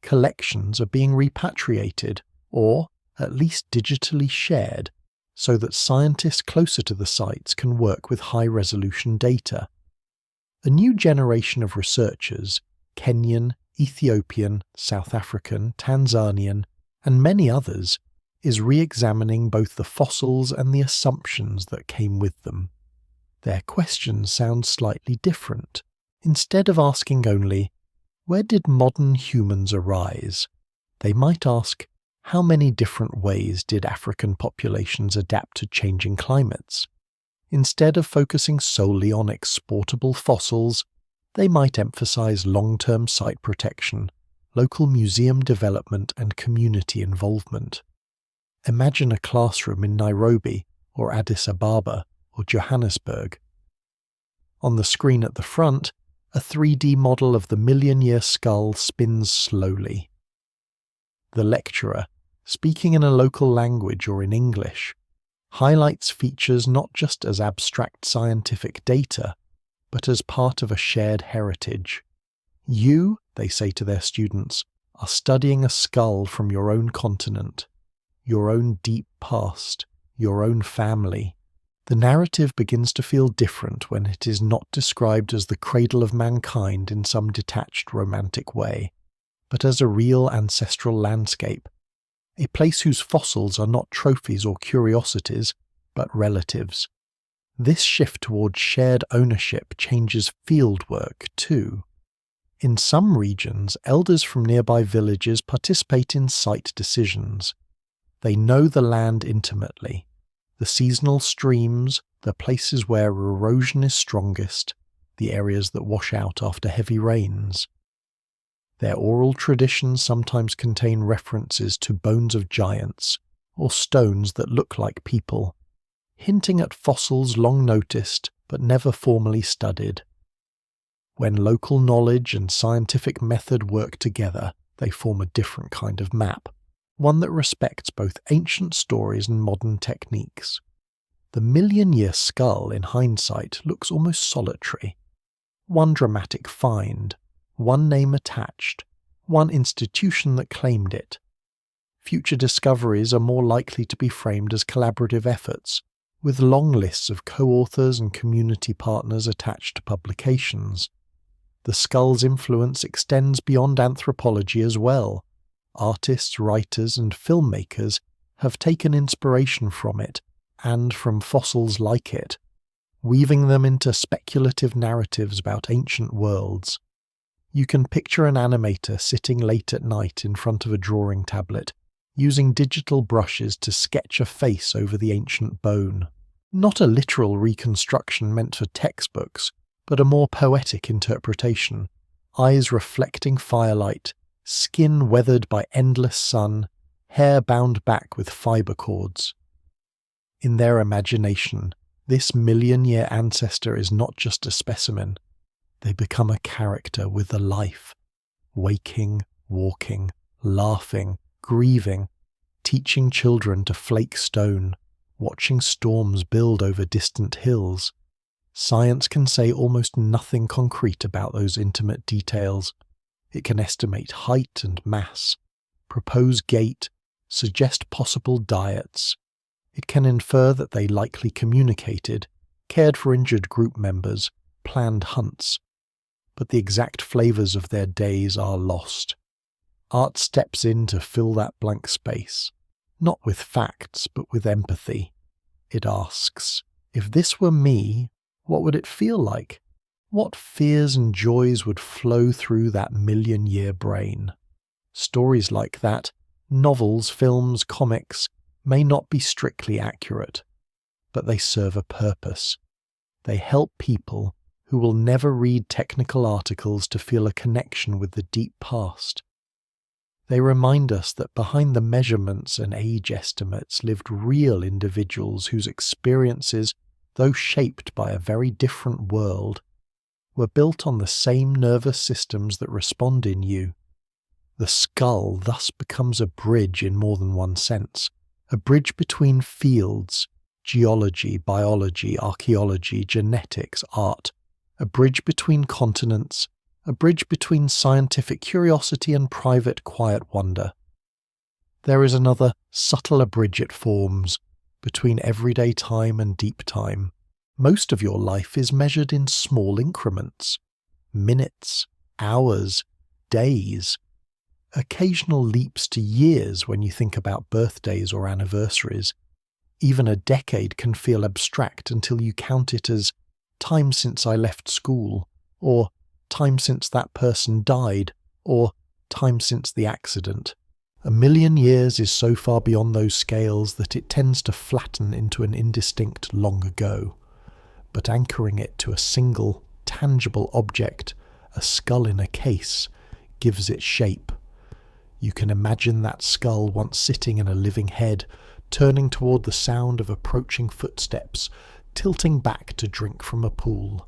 Collections are being repatriated, or at least digitally shared, so that scientists closer to the sites can work with high-resolution data. A new generation of researchers, Kenyan, Ethiopian, South African, Tanzanian, and many others, is re-examining both the fossils and the assumptions that came with them. Their questions sound slightly different. Instead of asking only, "Where did modern humans arise?" they might ask, "How many different ways did African populations adapt to changing climates?" Instead of focusing solely on exportable fossils, they might emphasize long-term site protection, local museum development, and community involvement. Imagine a classroom in Nairobi, or Addis Ababa, or Johannesburg. On the screen at the front, a 3D model of the million-year skull spins slowly. The lecturer, speaking in a local language or in English, highlights features not just as abstract scientific data, but as part of a shared heritage. You, they say to their students, are studying a skull from your own continent, your own deep past, your own family. The narrative begins to feel different when it is not described as the cradle of mankind in some detached romantic way, but as a real ancestral landscape, a place whose fossils are not trophies or curiosities, but relatives. This shift towards shared ownership changes fieldwork too. In some regions, elders from nearby villages participate in site decisions. They know the land intimately, the seasonal streams, the places where erosion is strongest, the areas that wash out after heavy rains. Their oral traditions sometimes contain references to bones of giants, or stones that look like people, hinting at fossils long noticed but never formally studied. When local knowledge and scientific method work together, they form a different kind of map, one that respects both ancient stories and modern techniques. The million-year skull, in hindsight, looks almost solitary. One dramatic find, one name attached, one institution that claimed it. Future discoveries are more likely to be framed as collaborative efforts, with long lists of co-authors and community partners attached to publications. The skull's influence extends beyond anthropology as well. Artists, writers, and filmmakers have taken inspiration from it, and from fossils like it, weaving them into speculative narratives about ancient worlds. You can picture an animator sitting late at night in front of a drawing tablet, using digital brushes to sketch a face over the ancient bone. Not a literal reconstruction meant for textbooks, but a more poetic interpretation, eyes reflecting firelight, skin weathered by endless sun, hair bound back with fibre cords. In their imagination, this million-year ancestor is not just a specimen. They become a character with a life, waking, walking, laughing, grieving, teaching children to flake stone, watching storms build over distant hills. Science can say almost nothing concrete about those intimate details. It can estimate height and mass, propose gait, suggest possible diets. It can infer that they likely communicated, cared for injured group members, planned hunts. But the exact flavours of their days are lost. Art steps in to fill that blank space, not with facts, but with empathy. It asks, if this were me, what would it feel like? What fears and joys would flow through that million-year brain? Stories like that, Novels, films, comics may not be strictly accurate, but they serve a purpose. They help people who will never read technical articles to feel a connection with the deep past. They remind us that behind the measurements and age estimates lived real individuals whose experiences, though shaped by a very different world, were built on the same nervous systems that respond in you. The skull thus becomes a bridge in more than one sense, a bridge between fields, geology, biology, archaeology, genetics, art, a bridge between continents, a bridge between scientific curiosity and private quiet wonder. There is another, subtler bridge it forms between everyday time and deep time. Most of your life is measured in small increments, minutes, hours, days. Occasional leaps to years when you think about birthdays or anniversaries. Even a decade can feel abstract until you count it as time since I left school, or time since that person died, or time since the accident. 1,000,000 years is so far beyond those scales that it tends to flatten into an indistinct long ago. But anchoring it to a single, tangible object, a skull in a case, gives it shape. You can imagine that skull once sitting in a living head, turning toward the sound of approaching footsteps, tilting back to drink from a pool.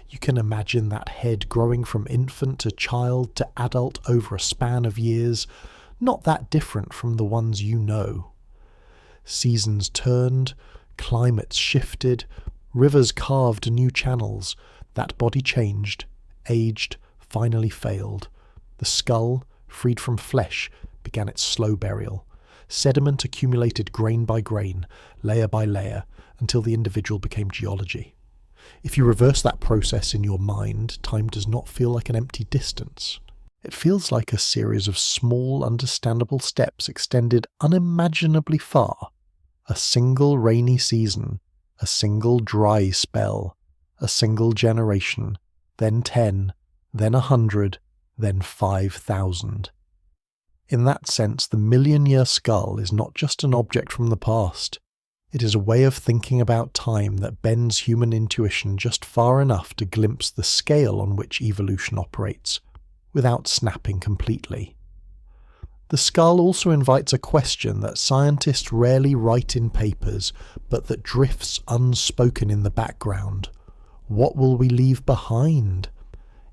You can imagine that head growing from infant to child to adult over a span of years, not that different from the ones you know. Seasons turned, climates shifted, rivers carved new channels. That body changed, aged, finally failed. The skull, freed from flesh, began its slow burial. Sediment accumulated grain by grain, layer by layer, until the individual became geology. If you reverse that process in your mind, time does not feel like an empty distance. It feels like a series of small, understandable steps extended unimaginably far. A single rainy season, a single dry spell, a single generation, then 10, then 100, then 5,000. In that sense, the 1,000,000-year skull is not just an object from the past. It is a way of thinking about time that bends human intuition just far enough to glimpse the scale on which evolution operates, without snapping completely. The skull also invites a question that scientists rarely write in papers, but that drifts unspoken in the background. What will we leave behind?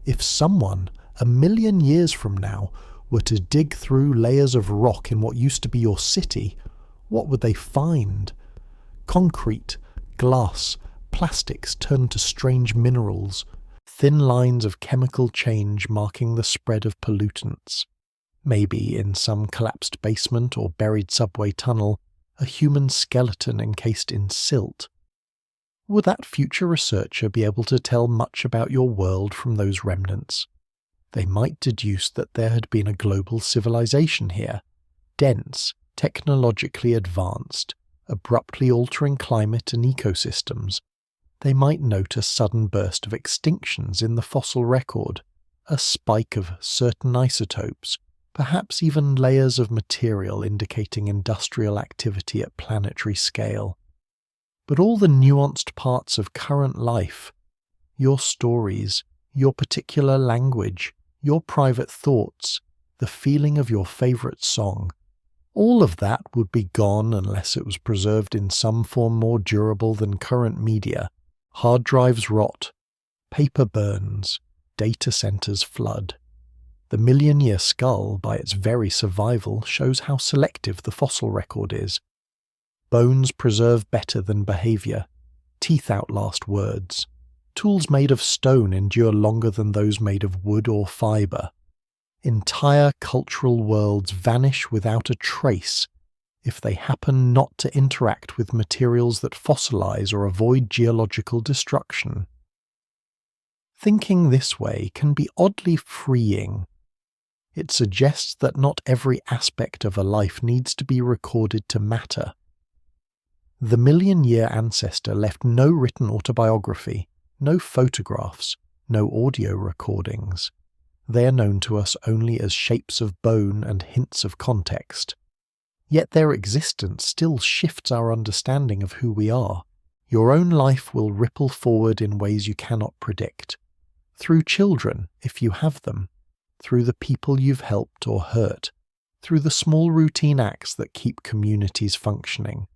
If someone, 1,000,000 years from now, were to dig through layers of rock in what used to be your city, what would they find? Concrete, glass, plastics turned to strange minerals, thin lines of chemical change marking the spread of pollutants. Maybe in some collapsed basement or buried subway tunnel, a human skeleton encased in silt. Would that future researcher be able to tell much about your world from those remnants? They might deduce that there had been a global civilization here, dense, technologically advanced, abruptly altering climate and ecosystems. They might note a sudden burst of extinctions in the fossil record, a spike of certain isotopes, perhaps even layers of material indicating industrial activity at planetary scale. But all the nuanced parts of current life, your stories, your particular language, your private thoughts, the feeling of your favourite song, all of that would be gone unless it was preserved in some form more durable than current media. Hard drives rot, paper burns, data centres flood. The 1,000,000-year skull, by its very survival, shows how selective the fossil record is. Bones preserve better than behaviour. Teeth outlast words. Tools made of stone endure longer than those made of wood or fibre. Entire cultural worlds vanish without a trace if they happen not to interact with materials that fossilize or avoid geological destruction. Thinking this way can be oddly freeing. It suggests that not every aspect of a life needs to be recorded to matter. The 1,000,000-year ancestor left no written autobiography, no photographs, no audio recordings. they are known to us only as shapes of bone and hints of context. Yet their existence still shifts our understanding of who we are. Your own life will ripple forward in ways you cannot predict. Through children, if you have them. Through the people you've helped or hurt. Through the small routine acts that keep communities functioning.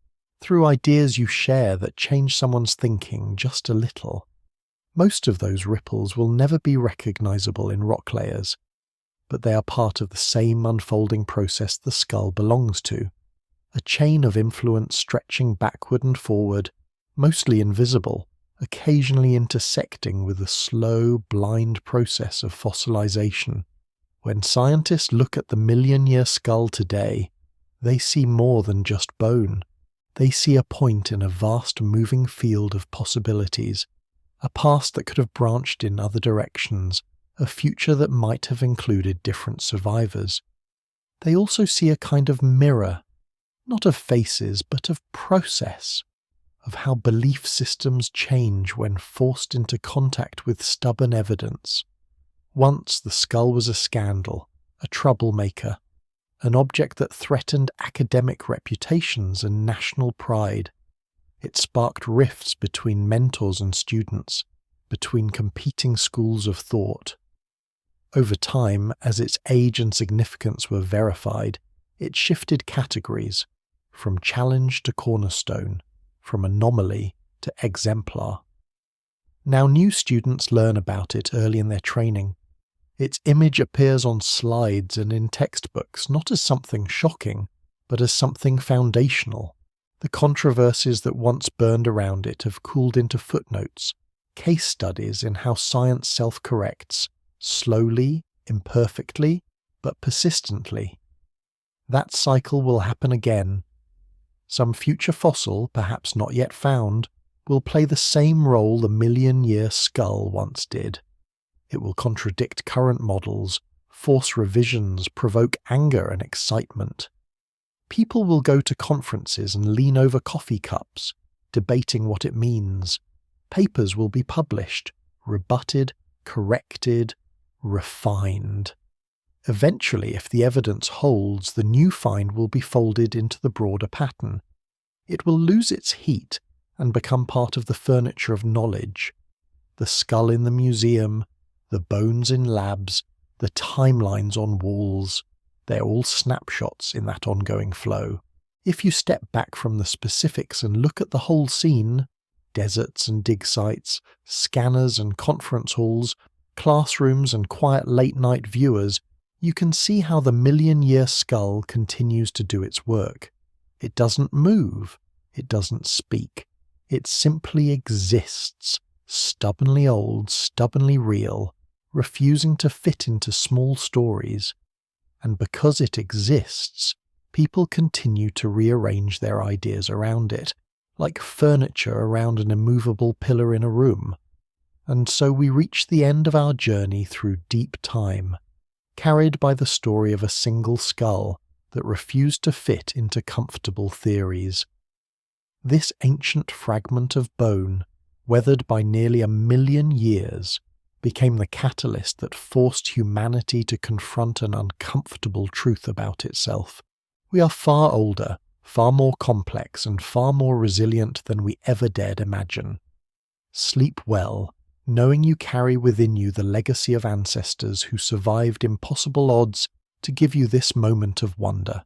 Through ideas you share that change someone's thinking just a little. Most of those ripples will never be recognizable in rock layers, but they are part of the same unfolding process the skull belongs to, a chain of influence stretching backward and forward, mostly invisible, occasionally intersecting with the slow, blind process of fossilization. When scientists look at the million-year skull today, they see more than just bone. They see a point in a vast moving field of possibilities, a past that could have branched in other directions, a future that might have included different survivors. They also see a kind of mirror, not of faces, but of process, of how belief systems change when forced into contact with stubborn evidence. Once the skull was a scandal, a troublemaker, an object that threatened academic reputations and national pride. It sparked rifts between mentors and students, between competing schools of thought. Over time, as its age and significance were verified, it shifted categories, from challenge to cornerstone, from anomaly to exemplar. Now new students learn about it early in their training. Its image appears on slides and in textbooks not as something shocking, but as something foundational. The controversies that once burned around it have cooled into footnotes, case studies in how science self-corrects, slowly, imperfectly, but persistently. That cycle will happen again. Some future fossil, perhaps not yet found, will play the same role the million-year skull once did. It will contradict current models, force revisions, provoke anger and excitement. People will go to conferences and lean over coffee cups, debating what it means. Papers will be published, rebutted, corrected, refined. Eventually, if the evidence holds, the new find will be folded into the broader pattern. It will lose its heat and become part of the furniture of knowledge. The skull in the museum, the bones in labs, the timelines on walls, they're all snapshots in that ongoing flow. If you step back from the specifics and look at the whole scene, deserts and dig sites, scanners and conference halls, classrooms and quiet late-night viewers, you can see how the million-year skull continues to do its work. It doesn't move. It doesn't speak. It simply exists, stubbornly old, stubbornly real, refusing to fit into small stories. And because it exists, people continue to rearrange their ideas around it, like furniture around an immovable pillar in a room. And so we reach the end of our journey through deep time, carried by the story of a single skull that refused to fit into comfortable theories. This ancient fragment of bone, weathered by nearly 1,000,000 years, became the catalyst that forced humanity to confront an uncomfortable truth about itself. We are far older, far more complex, and far more resilient than we ever dared imagine. Sleep well, knowing you carry within you the legacy of ancestors who survived impossible odds to give you this moment of wonder.